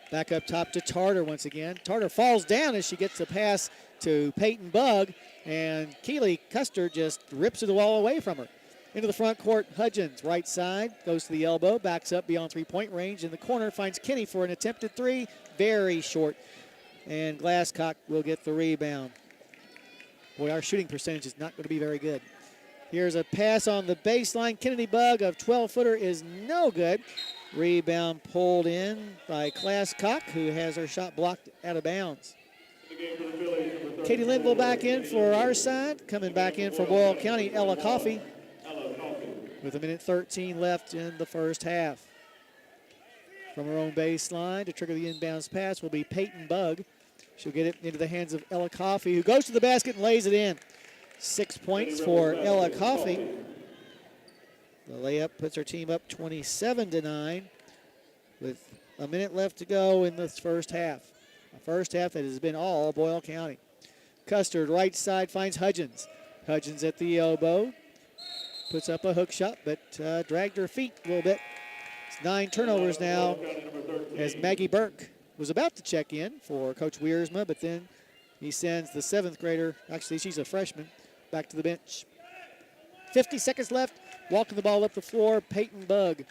Back up top to Tarter once again. Tarter falls down as she gets the pass to Peyton Bug, and Keely Custer just rips it all away from her. Into the front court, Hudgens, right side, goes to the elbow, backs up beyond three-point range. In the corner, finds Kinney for an attempted three, very short. And Glasscock will get the rebound. Boy, our shooting percentage is not going to be very good. Here's a pass on the baseline. Kennedy Bug of 12-footer is no good. Rebound pulled in by Glasscock, who has her shot blocked out of bounds. Katie Linville back in for our side. Coming back in for Boyle County, Ella Coffey. With 1:13 left in the first half. From her own baseline to trigger the inbounds pass will be Peyton Bug. She'll get it into the hands of Ella Coffey, who goes to the basket and lays it in. 6 points for Ella Coffey. The layup puts her team up 27-9 with a minute left to go in this first half. A first half that has been all Boyle County. Custard, right side, finds Hudgens. Hudgens at the elbow. Puts up a hook shot, but dragged her feet a little bit. It's 9 turnovers now as Maggie Burke was about to check in for Coach Wiersma, but then he sends the 7th grader, actually she's a freshman, back to the bench. 50 seconds left, walking the ball up the floor. Peyton Bug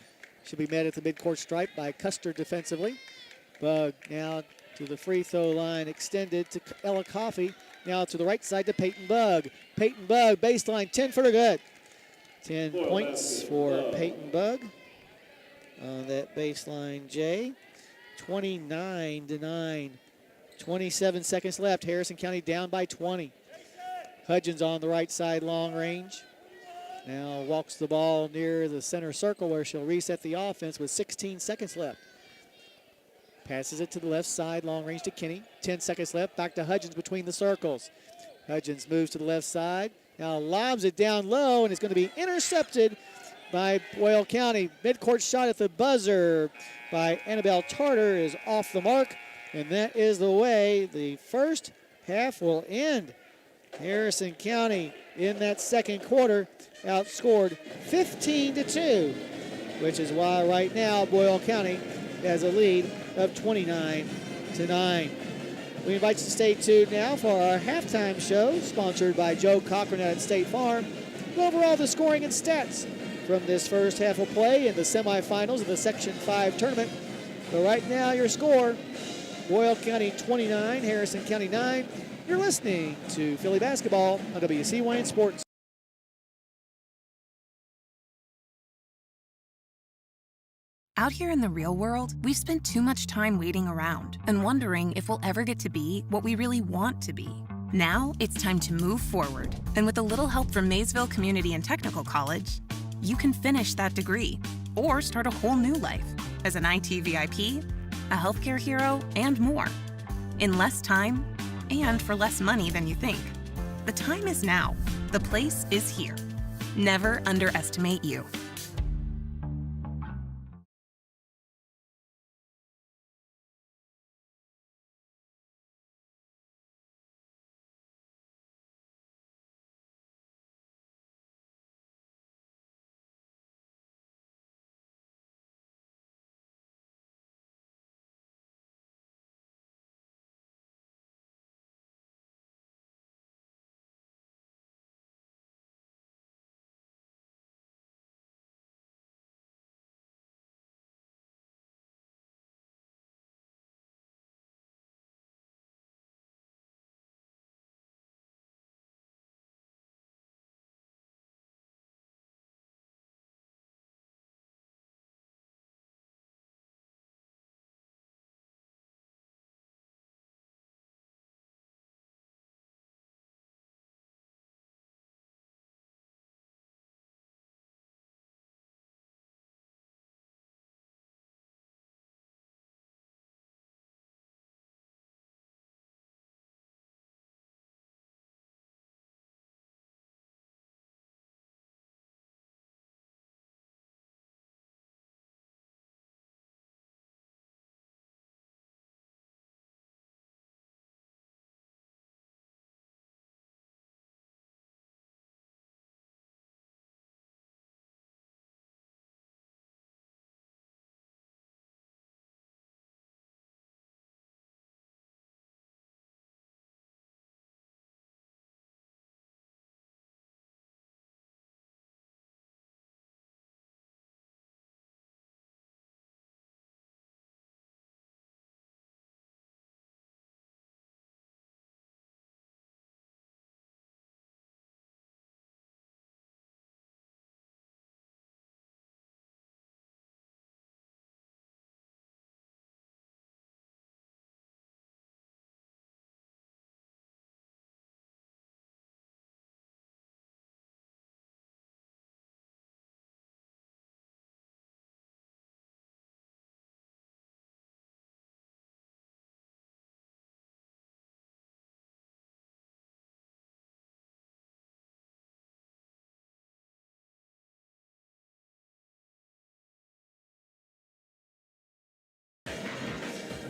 should be met at the midcourt stripe by Custer defensively. Bug now to the free throw line, extended to Ella Coffey. Now to the right side to Peyton Bug. Peyton Bug, baseline, 10-footer good. 10 points for Peyton Bug on that baseline, Jay. 29-9. 27 seconds left. Harrison County down by 20. Hudgens on the right side, long range. Now walks the ball near the center circle where she'll reset the offense with 16 seconds left. Passes it to the left side, long range to Kinney. 10 seconds left, back to Hudgens between the circles. Hudgens moves to the left side. Now lobs it down low, and it's going to be intercepted by Boyle County. Midcourt shot at the buzzer by Annabelle Tarter is off the mark, and that is the way the first half will end. Harrison County in that second quarter outscored 15-2, which is why right now Boyle County has a lead of 29-9. We invite you to stay tuned now for our halftime show, sponsored by Joe Cochran at State Farm. Go over all the scoring and stats from this first half of play in the semifinals of the Section 5 tournament. But right now, your score, Boyle County 29, Harrison County 9. You're listening to Philly basketball on WCYN Sports. Out here in the real world, we've spent too much time waiting around and wondering if we'll ever get to be what we really want to be. Now it's time to move forward. And with a little help from Maysville Community and Technical College, you can finish that degree or start a whole new life as an IT VIP, a healthcare hero, and more. In less time and for less money than you think. The time is now. The place is here. Never underestimate you.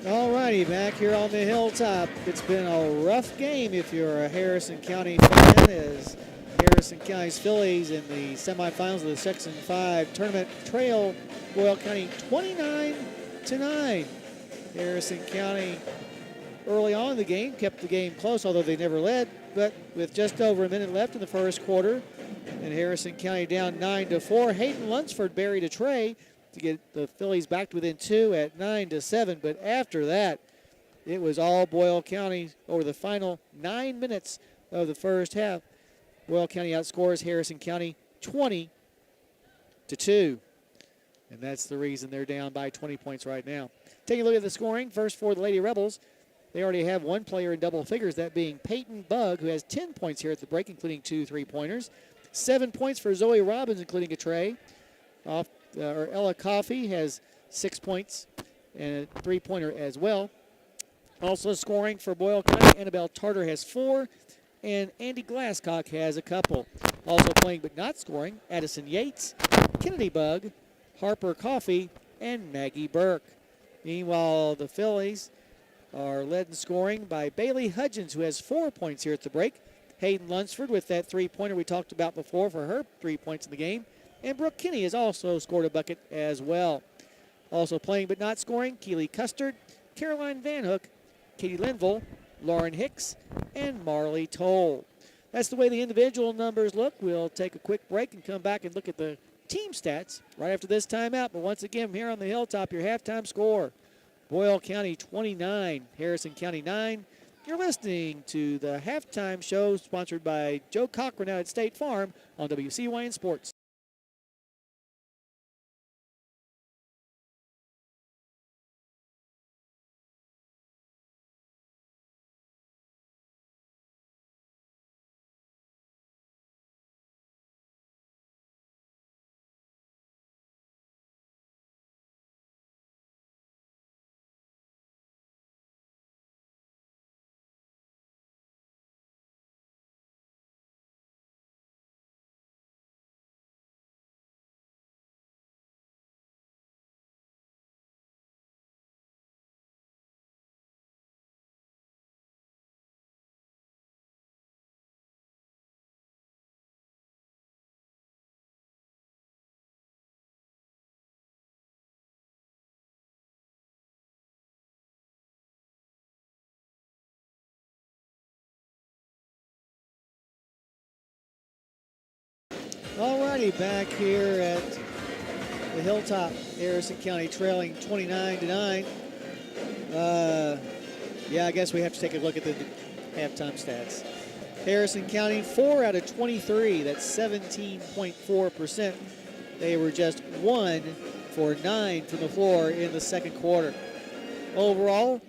All righty, back here on the hilltop. It's been a rough game if you're a Harrison County fan, as Harrison County's Fillies in the semifinals of the Section 5 tournament trail Boyle County 29-9. Harrison County early on in the game kept the game close, although they never led, but with just over a minute left in the first quarter, and Harrison County down 9-4. Hayden Lunsford buried a tray to get the Fillies back to within 2 at 9-7. But after that, it was all Boyle County over the final 9 minutes of the first half. Boyle County outscores Harrison County 20-2. And that's the reason they're down by 20 points right now. Taking a look at the scoring, first for the Lady Rebels. They already have one player in double figures, that being Peyton Bugg, who has 10 points here at the break, including 2 3-pointers. 7 points for Zoe Robbins, including a tray. Ella Coffey has 6 points and a 3-pointer as well. Also scoring for Boyle County, Annabelle Tarter has 4, and Andy Glasscock has a couple. Also playing but not scoring, Addison Yates, Kennedy Bugg, Harper Coffey, and Maggie Burke. Meanwhile, the Fillies are led in scoring by Bailey Hudgens, who has 4 points here at the break. Hayden Lunsford with that 3-pointer we talked about before for her 3 points in the game. And Brooke Kinney has also scored a bucket as well. Also playing but not scoring, Keely Custard, Caroline Van Hook, Katie Linville, Lauren Hicks, and Marley Toll. That's the way the individual numbers look. We'll take a quick break and come back and look at the team stats right after this timeout. But once again, here on the hilltop, your halftime score, Boyle County 29, Harrison County 9. You're listening to the halftime show sponsored by Joe Cochran out at State Farm on WCYN Sports. Alrighty, back here at the hilltop, Harrison County trailing 29-9. Yeah, I guess we have to take a look at the halftime stats. Harrison County, 4 out of 23. That's 17.4%. They were just 1 for 9 from the floor in the second quarter. Overall,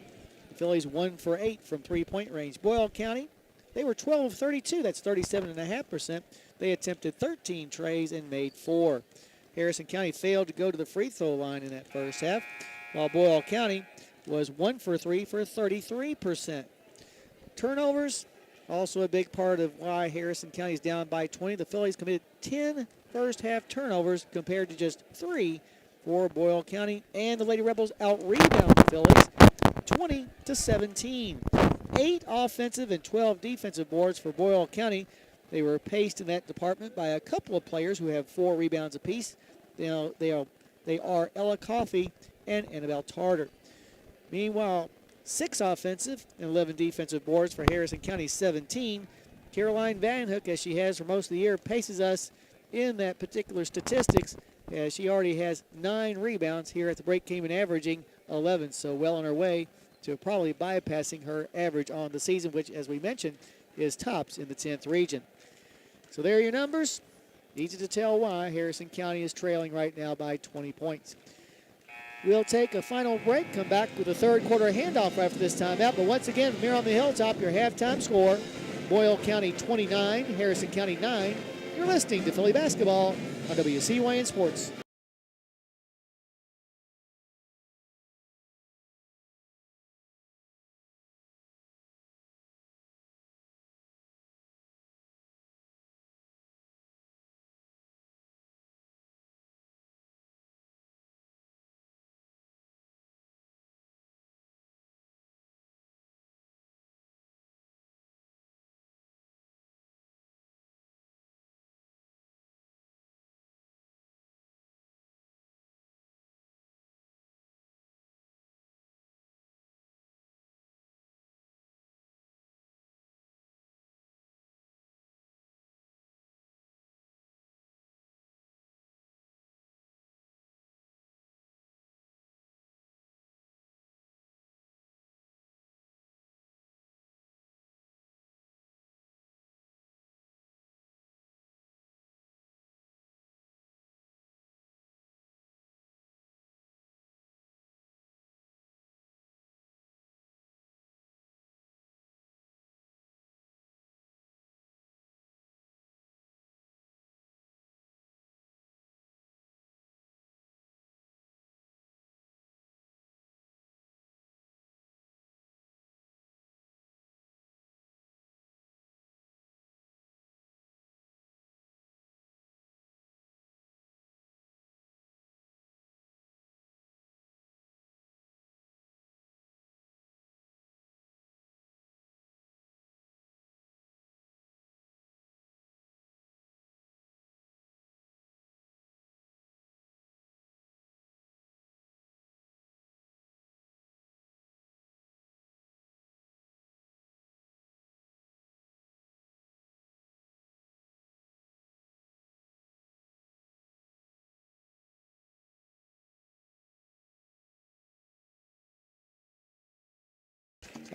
the Phillies 1 for 8 from three-point range. Boyle County, they were 12 of 32. That's 37.5%. They attempted 13 trays and made 4. Harrison County failed to go to the free throw line in that first half, while Boyle County was 1 for 3 for 33%. Turnovers, also a big part of why Harrison County is down by 20. The Phillies committed 10 first half turnovers compared to just 3 for Boyle County, and the Lady Rebels out-rebound the Phillies 20-17. 8 offensive and 12 defensive boards for Boyle County. They were paced in that department by a couple of players who have 4 rebounds apiece. They are Ella Coffey and Annabelle Tarter. Meanwhile, 6 offensive and 11 defensive boards for Harrison County 17. Caroline Van Hook, as she has for most of the year, paces us in that particular statistics, as she already has 9 rebounds here at the break, came in averaging 11, so well on her way to probably bypassing her average on the season, which, as we mentioned, is tops in the 10th region. So there are your numbers. Easy to tell why Harrison County is trailing right now by 20 points. We'll take a final break, come back with a third quarter handoff after this timeout. But once again, from here on the hilltop, your halftime score, Boyle County 29, Harrison County 9. You're listening to Philly Basketball on WCYN Sports.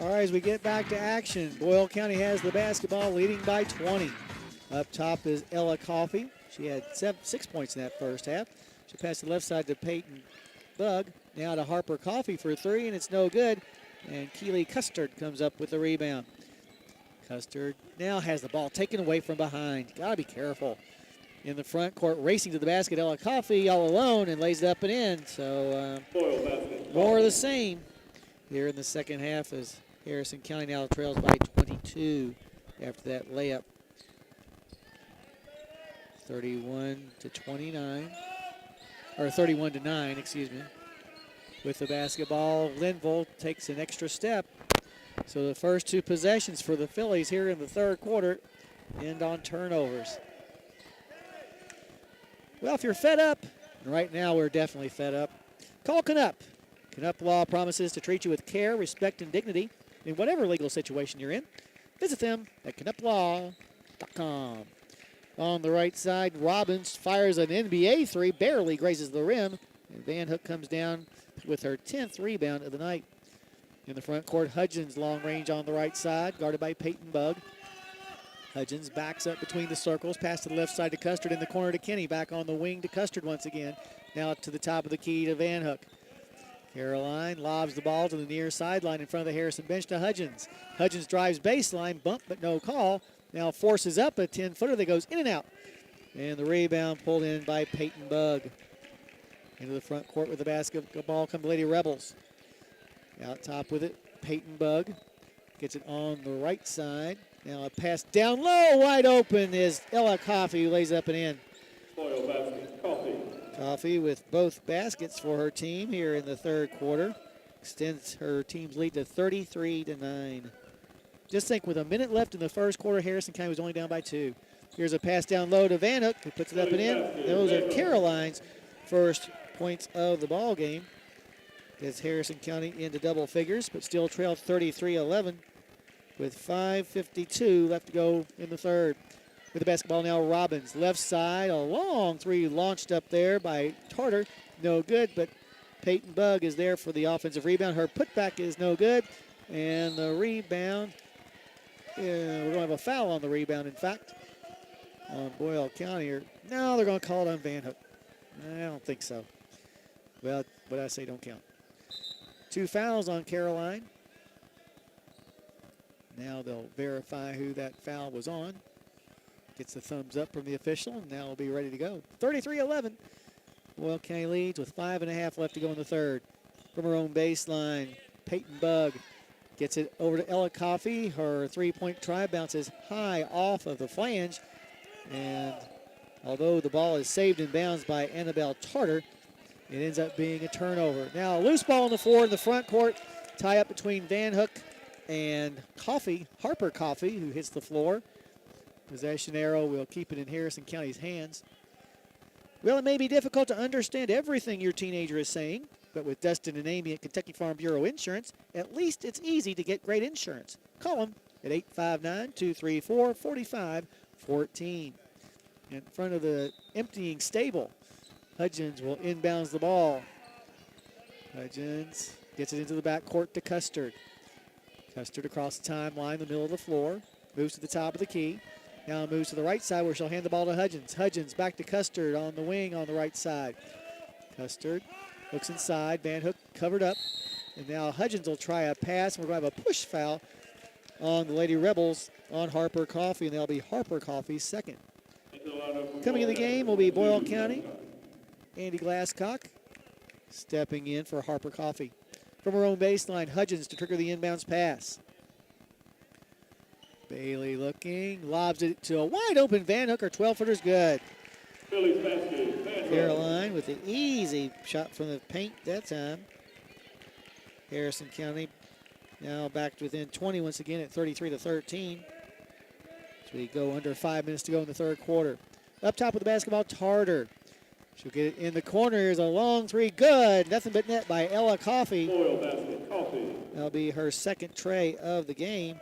All right, as we get back to action, Boyle County has the basketball, leading by 20. Up top is Ella Coffey. She had 6 points in that first half. She passed the left side to Peyton Bug. Now to Harper Coffey for 3, and it's no good. And Keely Custard comes up with the rebound. Custard now has the ball taken away from behind. Got to be careful. In the front court, racing to the basket, Ella Coffey all alone and lays it up and in. So more of the same here in the second half as Harrison County now trails by 22 after that layup. 31-29, or 31-9, excuse me. With the basketball, Linville takes an extra step. So the first 2 possessions for the Fillies here in the third quarter end on turnovers. Well, if you're fed up, and right now we're definitely fed up, call Canup. Canup Law promises to treat you with care, respect, and dignity in whatever legal situation you're in. Visit them at canuplaw.com. On the right side, Robbins fires an NBA 3, barely grazes the rim, and Van Hook comes down with her 10th rebound of the night. In the front court, Hudgens long range on the right side, guarded by Peyton Bug. Hudgens backs up between the circles, pass to the left side to Custard, in the corner to Kenny, back on the wing to Custard once again. Now to the top of the key to Van Hook. Caroline lobs the ball to the near sideline in front of the Harrison bench to Hudgens. Hudgens drives baseline, bump but no call. Now forces up a 10-footer that goes in and out. And the rebound pulled in by Peyton Bug. Into the front court with the basketball come the Lady Rebels. Out top with it, Peyton Bug. Gets it on the right side. Now a pass down low, wide open is Ella Coffey, who lays up and in. Boyle basket, Coffey. Coffey with both baskets for her team here in the third quarter. Extends her team's lead to 33-9. Just think, with a minute left in the first quarter, Harrison County was only down by 2. Here's a pass down low to Van Hook, who puts it up and in. Those are Caroline's first points of the ball game. Gets Harrison County into double figures, but still trailed 33-11 with 5:52 left to go in the third. With the basketball now, Robbins. Left side, a long 3 launched up there by Tarter. No good, but Peyton Bug is there for the offensive rebound. Her putback is no good, and the rebound, we're going to have a foul on the rebound, in fact, on Boyle County. No, they're going to call it on Van Hook. I don't think so. Well, what I say don't count. 2 fouls on Caroline. Now they'll verify who that foul was on. Gets the thumbs up from the official, and now we'll be ready to go. 33-11. Boyle County leads with 5.5 left to go in the third. From her own baseline, Peyton Bug gets it over to Ella Coffey. Her 3-point try bounces high off of the flange, and although the ball is saved in bounds by Annabelle Tarter, it ends up being a turnover. Now a loose ball on the floor in the front court. Tie up between Van Hook and Coffey, Harper Coffey, who hits the floor. Possession arrow will keep it in Harrison County's hands. Well, it may be difficult to understand everything your teenager is saying, but with Dustin and Amy at Kentucky Farm Bureau Insurance, at least it's easy to get great insurance. Call them at 859-234-4514. In front of the emptying stable, Hudgens will inbounds the ball. Hudgens gets it into the backcourt to Custard. Custard across the timeline, the middle of the floor, moves to the top of the key. Now moves to the right side where she'll hand the ball to Hudgens. Hudgens back to Custard on the wing on the right side. Custard looks inside. Van Hook covered up. And now Hudgens will try a pass. We're going to have a push foul on the Lady Rebels on Harper Coffey, and that'll be Harper Coffey's second. Coming in the game will be Boyle County. Andy Glasscock stepping in for Harper Coffey. From her own baseline, Hudgens to trigger the inbounds pass. Bailey looking, lobs it to a wide open Van Hook. Her 12-footer's good. Fillies basket, Van Hook. Caroline with an easy shot from the paint that time. Harrison County now back to within 20 once again at 33-13. As we go under 5 minutes to go in the third quarter. Up top with the basketball, Tarter. She'll get it in the corner. Here's a long 3, good. Nothing but net by Ella Coffey. Boyle basket, Coffey. That'll be her second tray of the game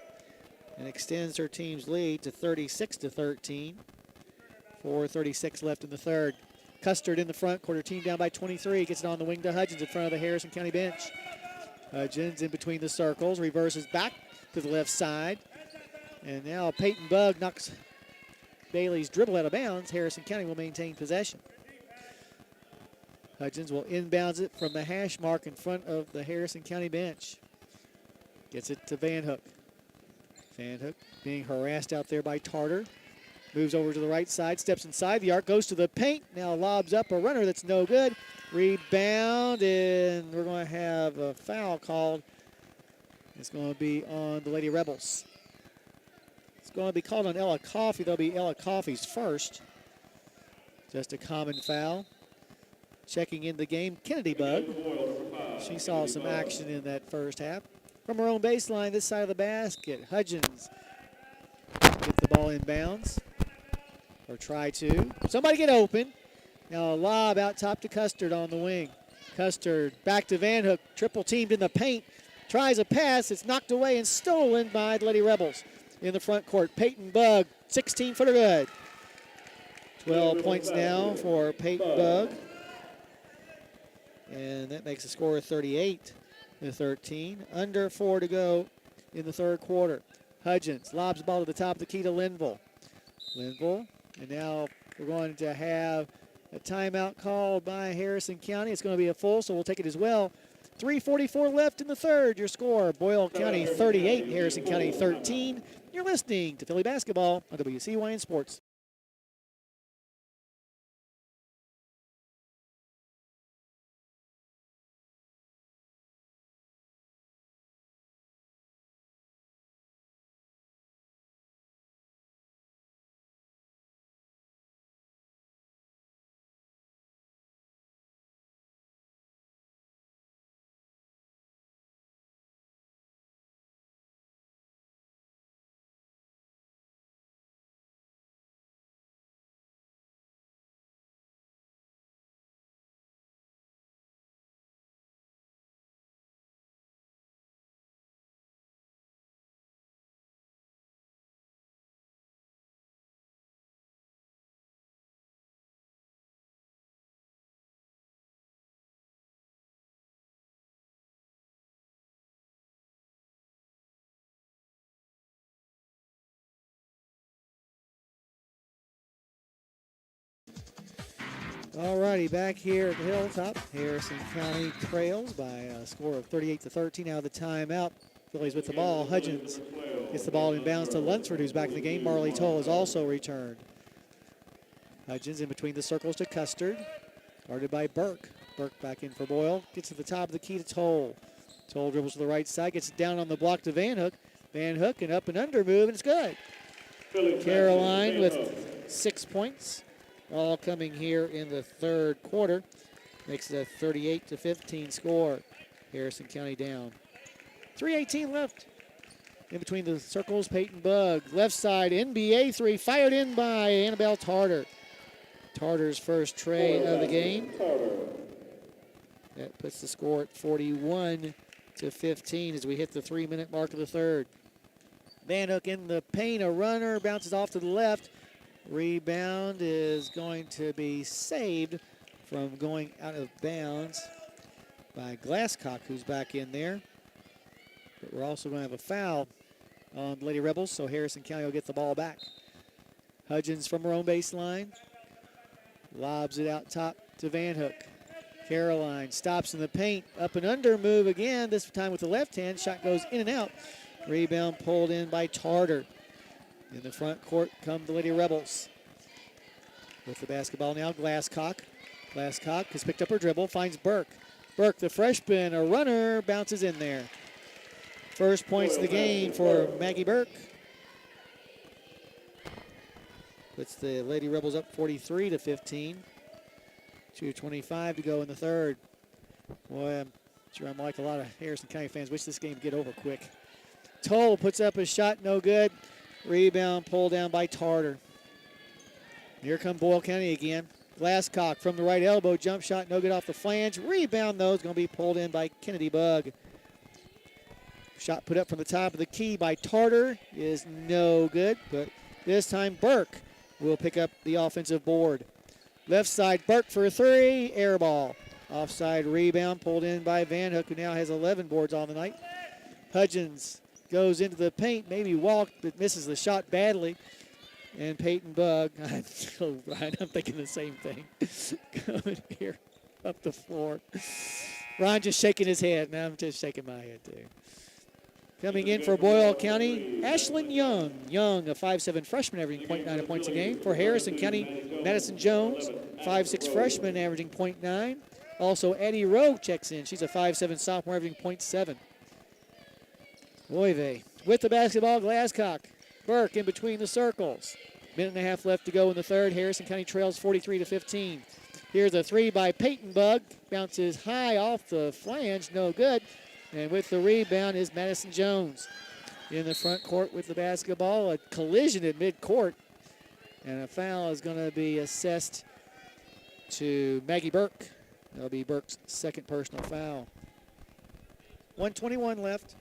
and extends her team's lead to 36-13. 4:36 left in the third. Custard in the front, quarter team down by 23. Gets it on the wing to Hudgens in front of the Harrison County bench. Hudgens in between the circles, reverses back to the left side. And now Peyton Bugg knocks Bailey's dribble out of bounds. Harrison County will maintain possession. Hudgens will inbounds it from the hash mark in front of the Harrison County bench. Gets it to Van Hook. Van Hook being harassed out there by Tarter. Moves over to the right side, steps inside the arc, goes to the paint. Now lobs up a runner that's no good. Rebound, and we're going to have a foul called. It's going to be on the Lady Rebels. It's going to be called on Ella Coffey. That'll be Ella Coffey's first. Just a common foul. Checking in the game, Kennedy Bugg. She saw some action in that first half. From her own baseline, this side of the basket, Hudgens get the ball in bounds, or try to. Somebody get open. Now a lob out top to Custard on the wing. Custard back to Van Hook, triple teamed in the paint. Tries a pass, it's knocked away and stolen by the Lady Rebels. In the front court, Peyton Bugg, 16-footer good. 12 points now for Peyton Bugg. And that makes a score of 38-13. Under 4 to go in the third quarter. Hudgens lobs the ball to the top of the key to Linville. Linville, and now we're going to have a timeout called by Harrison County. It's going to be a full, so we'll take it as well. 3:44 left in the third. Your score, Boyle County 38, Harrison County 13. You're listening to Philly Basketball on WCYN Sports. All righty, back here at the Hilltop, Harrison County trails by a score of 38-13 out of the timeout. Phillies with the ball. Hudgens gets the ball in bounds to Lunsford, who's back in the game. Marley Toll has also returned. Hudgens in between the circles to Custard. Guarded by Burke. Burke back in for Boyle. Gets to the top of the key to Toll. Toll dribbles to the right side, gets it down on the block to Van Hook. Van Hook, an up and under move, and it's good. Caroline with 6 points. All coming here in the third quarter. Makes it a 38-15 score. Harrison County down. 3:18 left. In between the circles, Peyton Bugg. Left side, NBA three, fired in by Annabelle Tarter. Tarter's first tray of the game. That puts the score at 41-15 as we hit the 3-minute mark of the third. Van Hook in the paint, a runner, bounces off to the left. Rebound is going to be saved from going out of bounds by Glasscock, who's back in there. But we're also going to have a foul on the Lady Rebels, so Harrison County will get the ball back. Hudgens from her own baseline. Lobs it out top to Van Hook. Caroline stops in the paint. Up and under move again, this time with the left hand. Shot goes in and out. Rebound pulled in by Tarter. In the front court come the Lady Rebels. With the basketball now, Glasscock. Glasscock has picked up her dribble, finds Burke. Burke, the freshman, a runner, bounces in there. First points of the game for Maggie Burke. Puts the Lady Rebels up 43-15. 2:25 to go in the third. Boy, I'm sure I'm like a lot of Harrison County fans. Wish this game would get over quick. Toll puts up a shot, no good. Rebound pulled down by Tarter. Here come Boyle County again. Glasscock from the right elbow. Jump shot, no good off the flange. Rebound, though, is going to be pulled in by Kennedy Bugg. Shot put up from the top of the key by Tarter is no good, but this time Burke will pick up the offensive board. Left side, Burke for a three. Air ball. Offside rebound pulled in by Van Hook, who now has 11 boards on the night. Hudgens goes into the paint, maybe walked, but misses the shot badly. And Peyton Bug, I'm thinking the same thing. Coming here up the floor. Ron just shaking his head. Now I'm just shaking my head too. Coming in for Boyle County, Ashlyn Young. Young, a 5'7" freshman, averaging .9 points a game. For Harrison County, Madison Jones, 5'6" freshman, averaging .9. Also, Addie Rowe checks in. She's a 5'7" sophomore, averaging .7. Loive with the basketball, Glasscock. Burke in between the circles. Minute and a half left to go in the third. Harrison County trails 43-15. Here's a three by Peyton Bug. Bounces high off the flange, no good. And with the rebound is Madison Jones. In the front court with the basketball, a collision at midcourt. And a foul is going to be assessed to Maggie Burke. That'll be Burke's second personal foul. 1:21 left.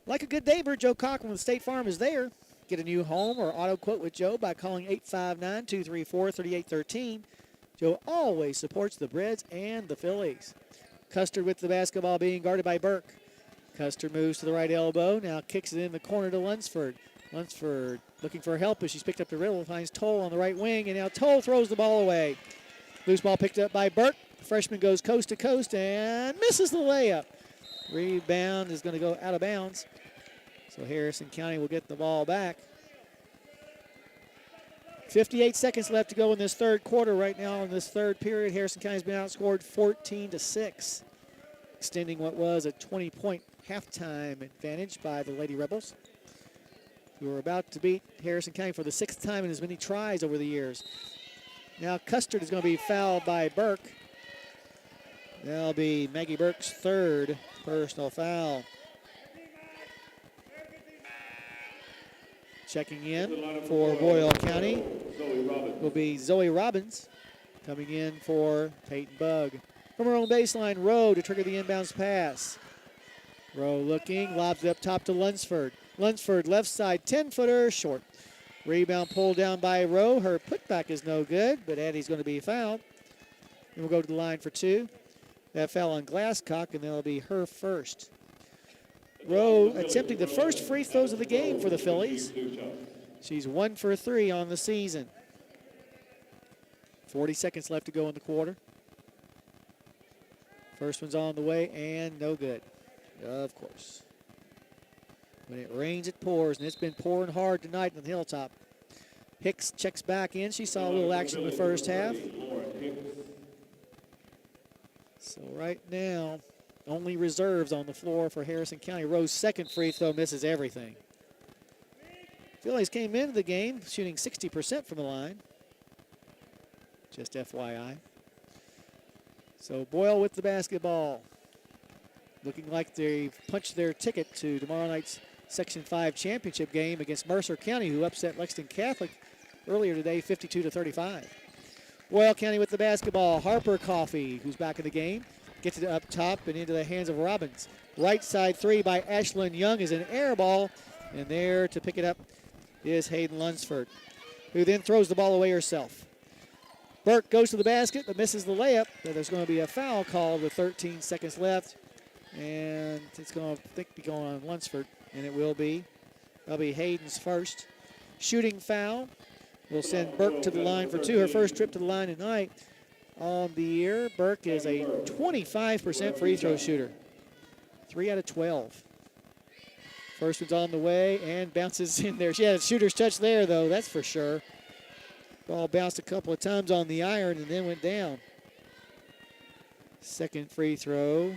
Like a good neighbor, Joe Cochran with State Farm is there. Get a new home or auto quote with Joe by calling 859-234-3813. Joe always supports the Breds and the Fillies. Custard with the basketball being guarded by Burke. Custard moves to the right elbow, now kicks it in the corner to Lunsford. Lunsford looking for help as she's picked up the dribble, finds Toll on the right wing, and now Toll throws the ball away. Loose ball picked up by Burke. The freshman goes coast to coast and misses the layup. Rebound is going to go out of bounds. So Harrison County will get the ball back. 58 seconds left to go in this third quarter right now in this third period. Harrison County has been outscored 14-6, extending what was a 20-point halftime advantage by the Lady Rebels, who are about to beat Harrison County for the sixth time in as many tries over the years. Now Custard is going to be fouled by Burke. That'll be Maggie Burke's third personal foul. Checking in for Boyle County will be Zoe Robbins. Coming in for Peyton Bug. From her own baseline, Rowe to trigger the inbounds pass. Rowe looking, lobs it up top to Lunsford. Lunsford left side, 10-footer, short. Rebound pulled down by Rowe. Her putback is no good, but Addie's going to be fouled. And we'll go to the line for two. That foul on Glasscock, and that'll be her first. Rowe attempting the first free throws of the game for the Fillies. She's 1 for 3 on the season. 40 seconds left to go in the quarter. First one's on the way and no good. Of course. When it rains, it pours, and it's been pouring hard tonight in the Hilltop. Hicks checks back in. She saw a little action in the first half. So right now, only reserves on the floor for Harrison County. Rowe's second free throw misses everything. Phillies came into the game shooting 60% from the line. Just FYI. So Boyle with the basketball. Looking like they've punched their ticket to tomorrow night's Section 5 championship game against Mercer County, who upset Lexington Catholic earlier today, 52-35. Boyle County with the basketball. Harper Coffey, who's back in the game, gets it up top and into the hands of Robbins. Right side three by Ashlyn Young is an air ball, and there to pick it up is Hayden Lunsford, who then throws the ball away herself. Burke goes to the basket but misses the layup. There's going to be a foul called with 13 seconds left, and it's going to be going on Lunsford, and it will be. That'll be Hayden's first shooting foul. We'll send Burke to the line for two. Her first trip to the line tonight. On the year, Burke is a 25% free throw shooter. 3 out of 12. First one's on the way and bounces in there. She had a shooter's touch there, though, that's for sure. Ball bounced a couple of times on the iron and then went down. Second free throw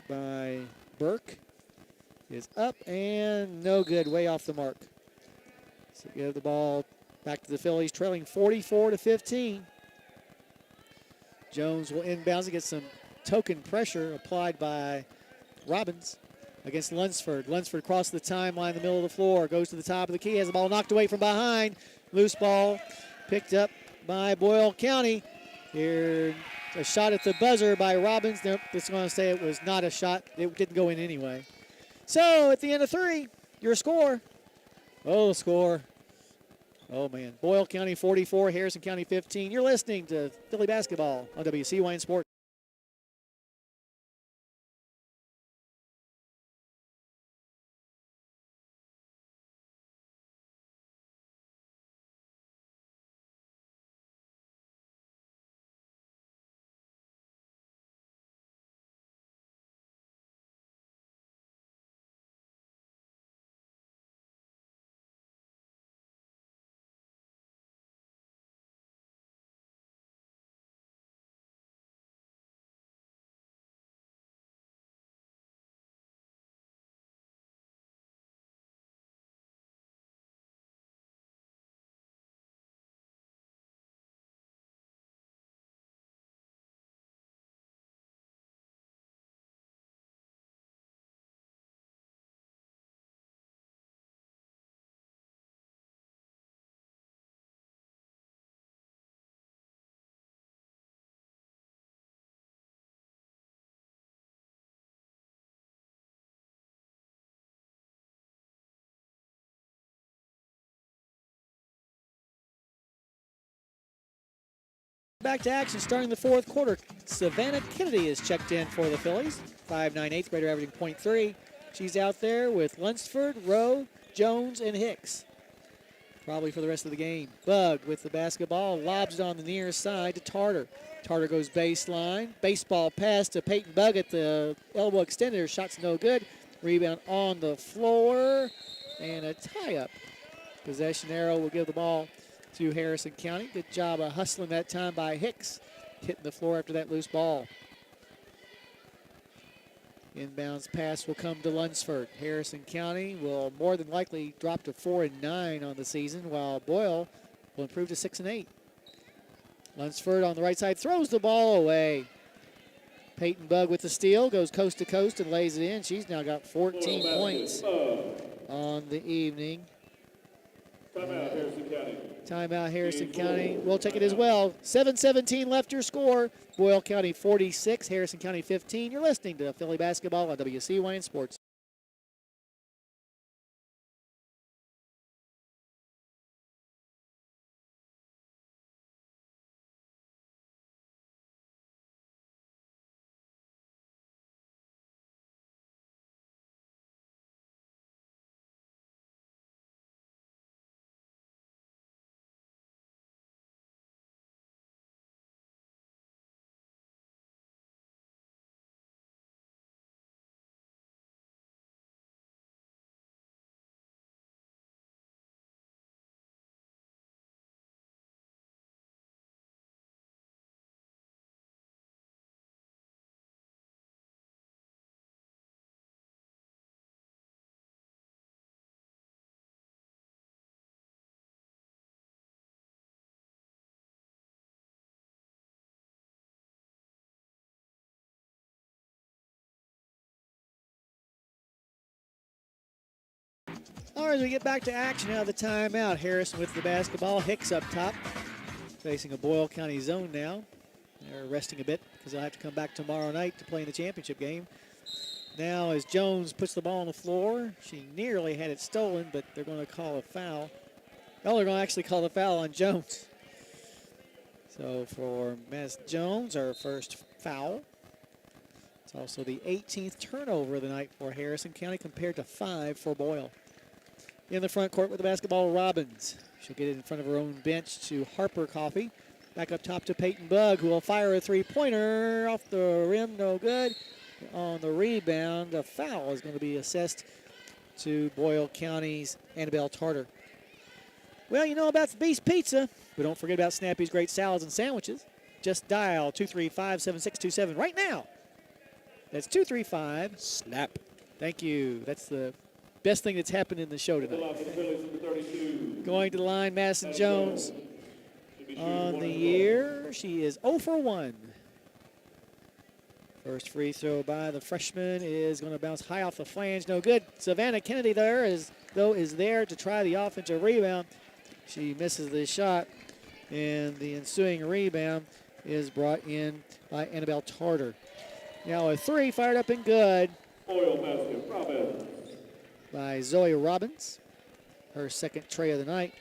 by Burke is up and no good, way off the mark. So give the ball back to the Phillies, trailing 44-15. Jones will inbounds and get some token pressure applied by Robbins against Lunsford. Lunsford across the timeline in the middle of the floor, goes to the top of the key, has the ball knocked away from behind. Loose ball picked up by Boyle County. Here, a shot at the buzzer by Robbins. Nope, it's going to say it was not a shot. It didn't go in anyway. So at the end of three, your score. Oh, the score. Oh, man. Boyle County 44, Harrison County 15. You're listening to Philly basketball on WCYN Sports. Back to action starting the fourth quarter. Savannah Kennedy is checked in for the Fillies. 5'9", 8th grader averaging .3. She's out there with Lunsford, Rowe, Jones, and Hicks. Probably for the rest of the game. Bug with the basketball, lobs it on the near side to Tarter. Tarter goes baseline. Baseball pass to Peyton Bug at the elbow extended. Her shot's no good. Rebound on the floor. And a tie-up. Possession arrow will give the ball to Harrison County. Good job of hustling that time by Hicks. Hitting the floor after that loose ball. Inbounds pass will come to Lunsford. Harrison County will more than likely drop to 4-9 on the season, while Boyle will improve to 6-8. Lunsford on the right side throws the ball away. Peyton Bug with the steal, goes coast to coast and lays it in. She's now got 14 points on the evening. Timeout, Harrison County. Timeout, Harrison County. We'll take it as well. 7:17 left your score. Boyle County 46, Harrison County 15. You're listening to Philly basketball on WCYN Sports. All right, as we get back to action out of the timeout, Harrison with the basketball. Hicks up top, facing a Boyle County zone now. They're resting a bit because they'll have to come back tomorrow night to play in the championship game. Now as Jones puts the ball on the floor, she nearly had it stolen, but they're going to call a foul. Oh, they're going to actually call the foul on Jones. So for Miss Jones, our first foul. It's also the 18th turnover of the night for Harrison County compared to 5 for Boyle. In the front court with the basketball, Robbins. She'll get it in front of her own bench to Harper Coffey. Back up top to Peyton Bug, who will fire a three-pointer off the rim, no good. On the rebound, a foul is going to be assessed to Boyle County's Annabelle Tarter. Well, you know about the Beast Pizza, but don't forget about Snappy's great salads and sandwiches. Just dial 235-7627 right now. That's 235-SNAP. Thank you. That's the best thing that's happened in the show tonight. Going to the line, Madison Jones on the year. She is 0 for 1. First free throw by the freshman is going to bounce high off the flange. No good. Savannah Kennedy is there to try the offensive rebound. She misses the shot, and the ensuing rebound is brought in by Annabelle Tarter. Now a three fired up and good. Boyle basket, Robbins. By Zoe Robbins, her second tray of the night.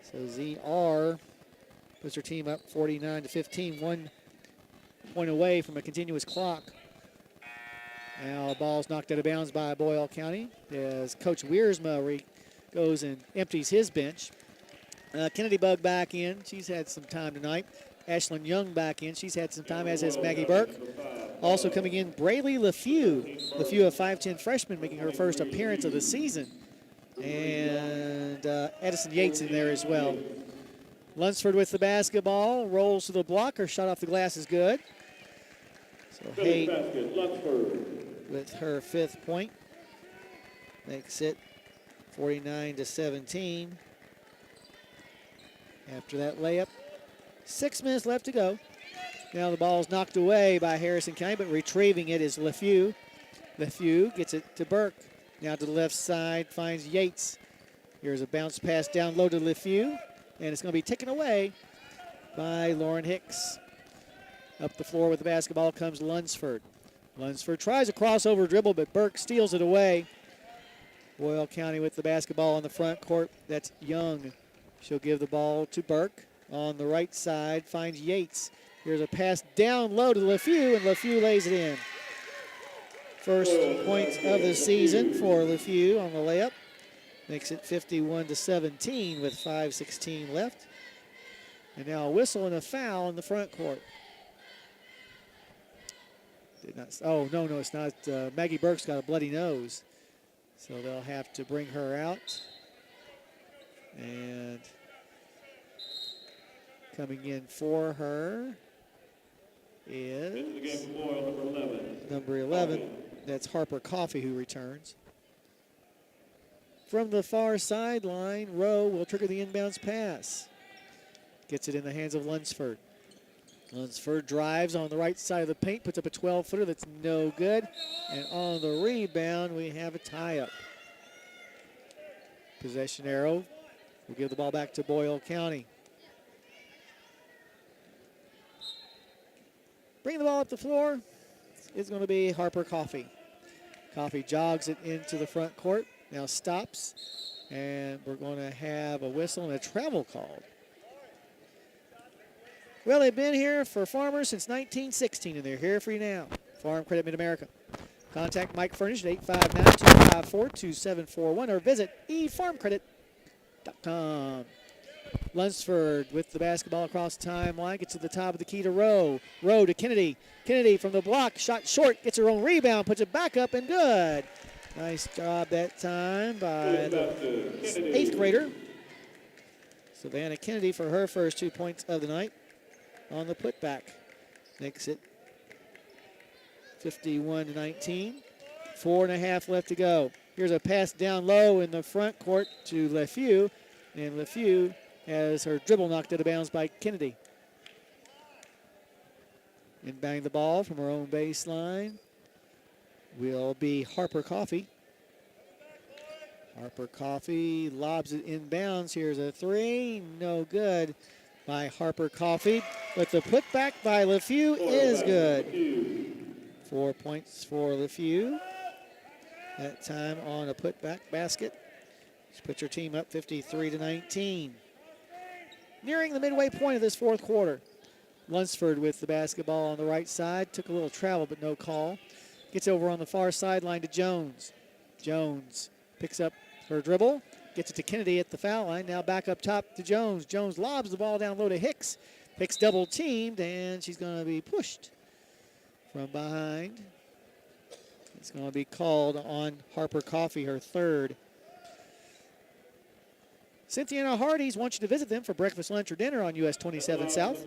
So ZR puts her team up 49-15, 1 point away from a continuous clock. Now the ball's knocked out of bounds by Boyle County as Coach Wiersma goes and empties his bench. Kennedy Bug back in. She's had some time tonight. Ashlyn Young back in. She's had some time, as has Maggie Burke. Also coming in, Braylee LeFew. LeFew, a 5'10 freshman, making her first appearance of the season. And Edison Yates in there as well. Lunsford with the basketball, rolls to the block. Her shot off the glass is good. So Hay with her 5th point makes it 49-17. After that layup, 6 minutes left to go. Now the ball's knocked away by Harrison County, but retrieving it is LeFew. LeFew gets it to Burke. Now to the left side, finds Yates. Here's a bounce pass down low to LeFew, and it's going to be taken away by Lauren Hicks. Up the floor with the basketball comes Lunsford. Lunsford tries a crossover dribble, but Burke steals it away. Boyle County with the basketball on the front court. That's Young. She'll give the ball to Burke. on the right side, finds Yates. Here's a pass down low to LeFew, and LeFew lays it in. First points of the season for LeFew on the layup. Makes it 51-17 with 5:16 left. And now a whistle and a foul in the front court. No, it's not. Maggie Burke's got a bloody nose. So they'll have to bring her out. And coming in for her is number 11. That's Harper Coffey who returns. From the far sideline, Rowe will trigger the inbounds pass. Gets it in the hands of Lunsford. Lunsford drives on the right side of the paint, puts up a 12-footer that's no good. And on the rebound, we have a tie-up. Possession arrow. We'll give the ball back to Boyle County. Bring the ball up the floor. It's going to be Harper Coffey. Coffey jogs it into the front court. Now stops. And we're going to have a whistle and a travel called. Well, they've been here for Farmers since 1916, and they're here for you now. Farm Credit Mid-America. Contact Mike Furnish at 859-254-2741 or visit efarmcredit.com. Lunsford with the basketball across the timeline. Gets to the top of the key to Rowe. Rowe to Kennedy. Kennedy from the block. Shot short. Gets her own rebound. Puts it back up and good. Nice job that time by the 8th grader. Savannah Kennedy for her first 2 points of the night on the putback. Makes it 51-19. 4.5 left to go. Here's a pass down low in the front court to LeFew. And LeFew has her dribble knocked out of bounds by Kennedy. Inbounding the ball from her own baseline will be Harper Coffey. Harper Coffey lobs it inbounds. Here's a three. No good by Harper Coffey. But the putback by LeFew is good. 4 points for LeFew. That time on a putback basket. She puts her team up 53-19. Nearing the midway point of this fourth quarter. Lunsford with the basketball on the right side. Took a little travel, but no call. Gets over on the far sideline to Jones. Jones picks up her dribble. Gets it to Kennedy at the foul line. Now back up top to Jones. Jones lobs the ball down low to Hicks. Hicks double teamed, and she's going to be pushed from behind. It's going to be called on Harper Coffey, her third. Cynthiana Hardee's wants you to visit them for breakfast, lunch, or dinner on US 27 South.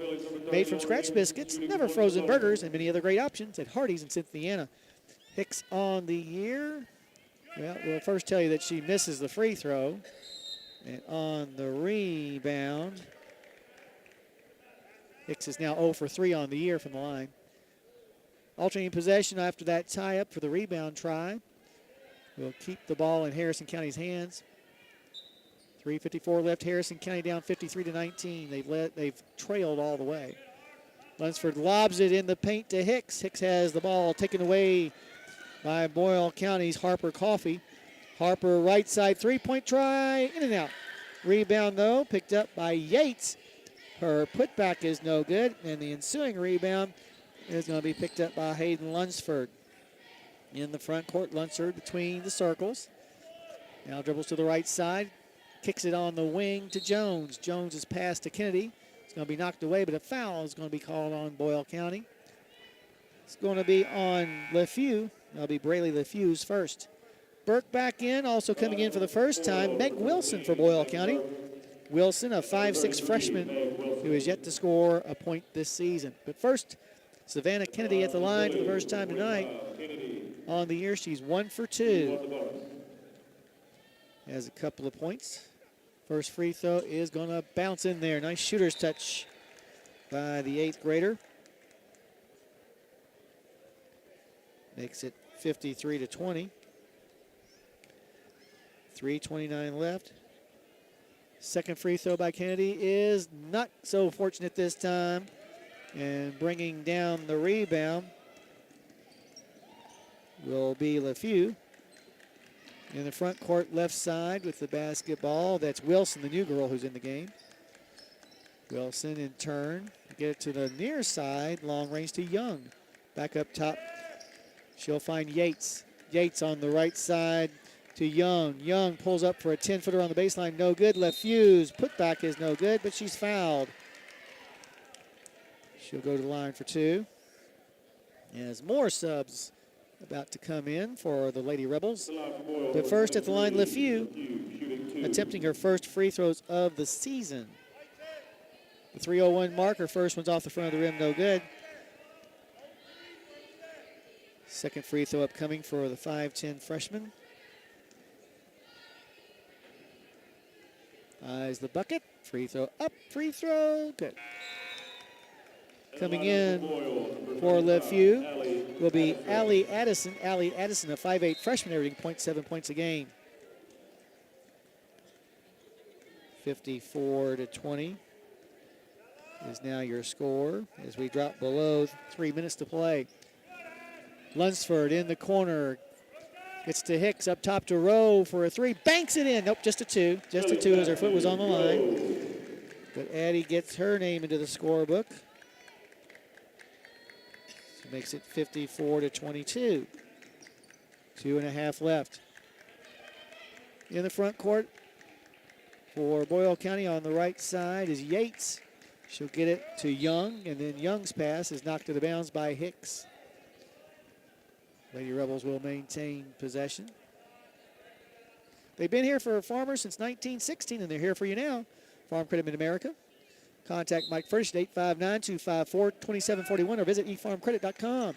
Made from scratch biscuits, never frozen burgers, and many other great options at Hardee's in Cynthiana. Hicks on the year. Well, we'll first tell you that she misses the free throw. And on the rebound, Hicks is now 0 for 3 on the year from the line. Alternating possession after that tie-up for the rebound try. We'll keep the ball in Harrison County's hands. 3:54 left. Harrison County down 53-19. They've trailed all the way. Lunsford lobs it in the paint to Hicks. Hicks has the ball taken away by Boyle County's Harper Coffey. Harper right side three-point try, in and out. Rebound though, picked up by Yates. Her putback is no good, and the ensuing rebound is going to be picked up by Hayden Lunsford. In the front court, Lunsford between the circles. Now dribbles to the right side. Kicks it on the wing to Jones. Jones is passed to Kennedy. It's going to be knocked away, but a foul is going to be called on Boyle County. It's going to be on LeFew. That'll be Braley LeFew's first. Burke back in, also coming in for the first time, Meg Wilson for Boyle County. Wilson, a 5'6" freshman who has yet to score a point this season. But first, Savannah Kennedy at the line for the first time tonight. On the year, she's 1 for 2. Has a couple of points. First free throw is going to bounce in there. Nice shooter's touch by the 8th grader. Makes it 53-20. 3:29 left. Second free throw by Kennedy is not so fortunate this time. And bringing down the rebound will be LeFew. In the front court left side with the basketball. That's Wilson, the new girl who's in the game. Wilson in turn. Get it to the near side. Long range to Young. Back up top. She'll find Yates. Yates on the right side to Young. Young pulls up for a 10-footer on the baseline. No good. Left fuse. Putback is no good, but she's fouled. She'll go to the line for 2. As more subs about to come in for the Lady Rebels. But first at the line, LeFew, attempting her first free throws of the season. The 3:01 mark, her first one's off the front of the rim, no good. Second free throw upcoming for the 5'10 freshman. Eyes the bucket, free throw up, free throw, good. Coming in for LeFew will be Allie Addison. Allie Addison, a 5'8 freshman, averaging 0.7 points a game. 54-20 is now your score as we drop below 3 minutes to play. Lunsford in the corner. Gets to Hicks up top to Rowe for a 3. Banks it in. Nope, just a 2. Just a 2 as her foot was on the line. But Addie gets her name into the scorebook. So makes it 54-22. 2.5 left. In the front court for Boyle County on the right side is Yates. She'll get it to Young, and then Young's pass is knocked out of bounds by Hicks. Lady Rebels will maintain possession. They've been here for Farmers since 1916, and they're here for you now. Farm Credit Mid-America. Contact Mike Furnish at 859-254-2741 or visit efarmcredit.com.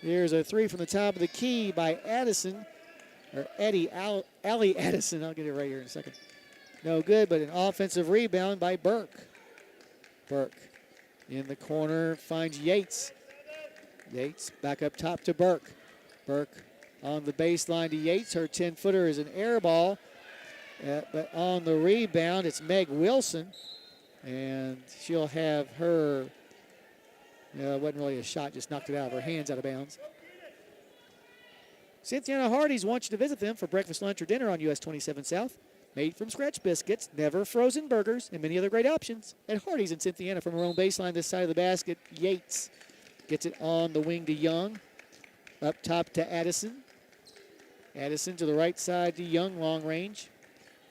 Here's a 3 from the top of the key by Addison, or Allie Addison. I'll get it right here in a second. No good, but an offensive rebound by Burke. Burke in the corner finds Yates. Yates back up top to Burke. Burke on the baseline to Yates. Her 10-footer is an air ball. But on the rebound, it's Meg Wilson. And she'll have her, it wasn't really a shot, just knocked it out of her hands out of bounds. Cynthiana Hardee's wants you to visit them for breakfast, lunch, or dinner on US 27 South. Made from scratch biscuits, never frozen burgers, and many other great options at Hardee's in Cynthiana. From her own baseline, this side of the basket, Yates gets it on the wing to Young. Up top to Addison. Addison to the right side to Young, long range.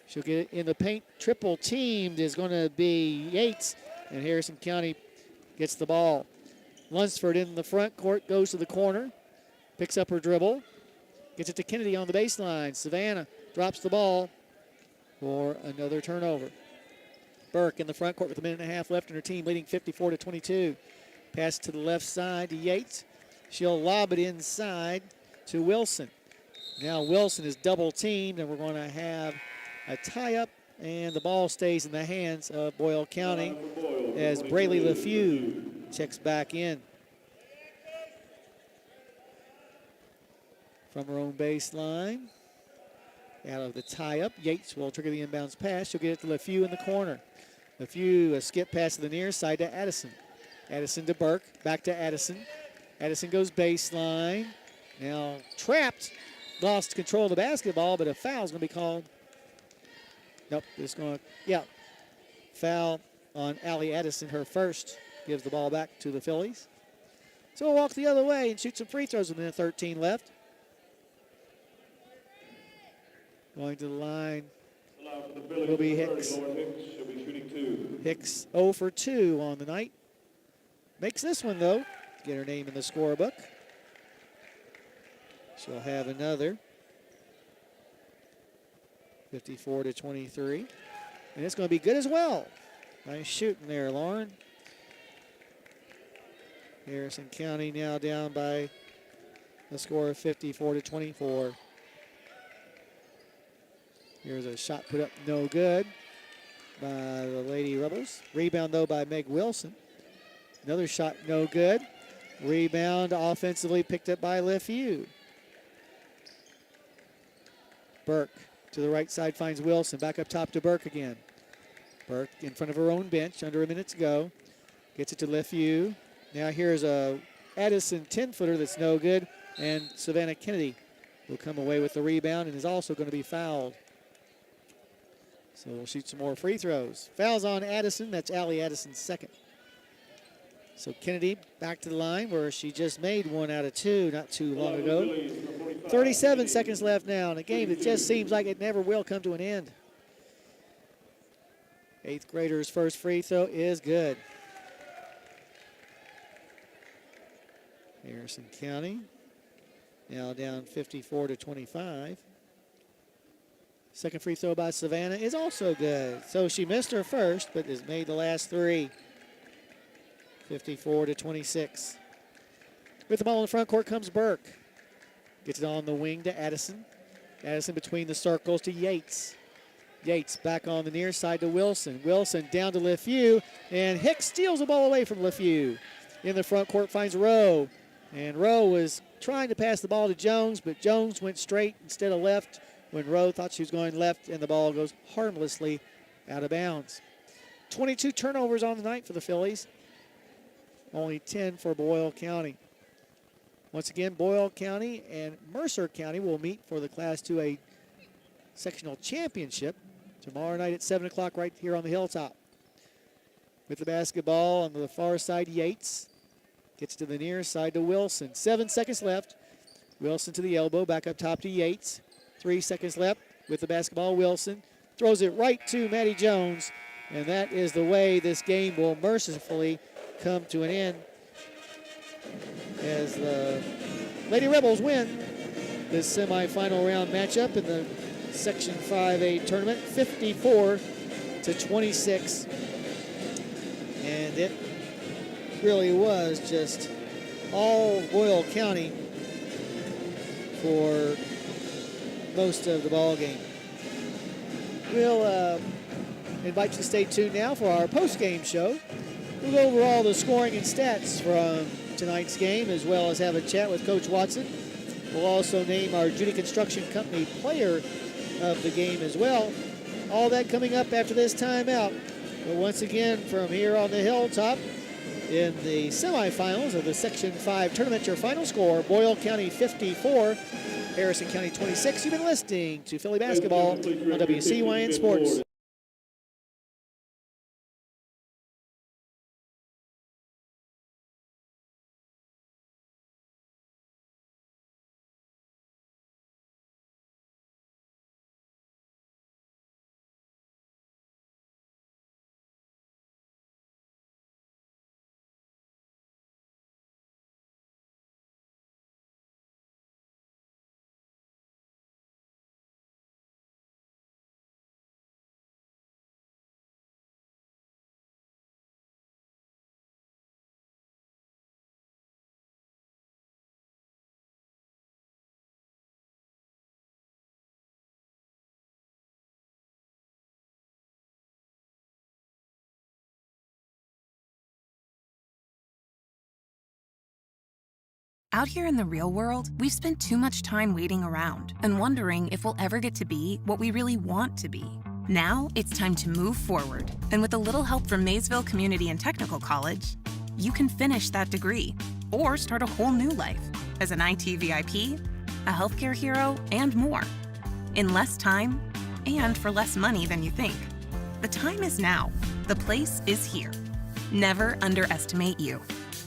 She'll get it in the paint. Triple teamed is going to be Yates, and Harrison County gets the ball. Lunsford in the front court, goes to the corner, picks up her dribble, gets it to Kennedy on the baseline. Savannah drops the ball for another turnover. Burke in the front court with 1.5 minutes left in her team, leading 54-22. Pass to the left side to Yates. She'll lob it inside to Wilson. Now Wilson is double teamed, and we're going to have a tie-up, and the ball stays in the hands of Boyle County as Braylee LeFew checks back in. From her own baseline, out of the tie-up, Yates will trigger the inbounds pass. She'll get it to LeFew in the corner. LeFew, a skip pass to the near side to Addison. Addison to Burke, back to Addison. Addison goes baseline. Now trapped, lost control of the basketball, but a foul is going to be called. Nope, it's going to, foul on Allie Addison, her first. Gives the ball back to the Fillies. So we'll walk the other way and shoot some free throws with 1:13 left. Going to the line will be Hicks. Hicks 0 for 2 on the night. Makes this one, though. Get her name in the scorebook. She'll have another. 54-23. And it's going to be good as well. Nice shooting there, Lauren. Harrison County now down by a score of 54-24. Here's a shot put up no good by the Lady Rebels. Rebound, though, by Meg Wilson. Another shot no good. Rebound offensively picked up by LeFew. Burke to the right side finds Wilson. Back up top to Burke again. Burke in front of her own bench, under a minute to go. Gets it to LeFew. Now here's a Addison 10-footer that's no good. And Savannah Kennedy will come away with the rebound and is also going to be fouled. So we'll shoot some more free throws. Fouls on Addison. That's Allie Addison's second. So Kennedy back to the line where she just made 1 out of 2 not too long ago. 37 seconds left now in a game that just seems like it never will come to an end. 8th grader's first free throw is good. Harrison County now down 54-25. Second free throw by Savannah is also good. So she missed her first, but has made the last 3. 54-26. With the ball in the front court comes Burke. Gets it on the wing to Addison. Addison between the circles to Yates. Yates back on the near side to Wilson. Wilson down to LeFew, and Hicks steals the ball away from LeFew. In the front court finds Rowe, and Rowe was trying to pass the ball to Jones, but Jones went straight instead of left when Rowe thought she was going left, and the ball goes harmlessly out of bounds. 22 turnovers on the night for the Fillies. Only 10 for Boyle County. Once again, Boyle County and Mercer County will meet for the Class 2A sectional championship tomorrow night at 7 o'clock right here on the hilltop. With the basketball on the far side, Yates gets to the near side to Wilson. 7 seconds left. Wilson to the elbow, back up top to Yates. 3 seconds left with the basketball. Wilson throws it right to Maddie Jones, and that is the way this game will mercifully come to an end as the Lady Rebels win this semifinal round matchup in the Section 5A tournament, 54-26. And it really was just all Boyle County for most of the ball game. We'll invite you to stay tuned now for our post-game show. We'll go over all the scoring and stats from tonight's game, as well as have a chat with Coach Watson. We'll also name our Judy Construction Company player of the game as well. All that coming up after this timeout. But once again, from here on the hilltop, in the semifinals of the Section 5 tournament, your final score, Boyle County 54, Harrison County 26. You've been listening to Philly Basketball on WCYN Sports. Out here in the real world, we've spent too much time waiting around and wondering if we'll ever get to be what we really want to be. Now it's time to move forward, and with a little help from Maysville Community and Technical College, you can finish that degree or start a whole new life as an IT VIP, a healthcare hero, and more. In less time and for less money than you think. The time is now. The place is here. Never underestimate you.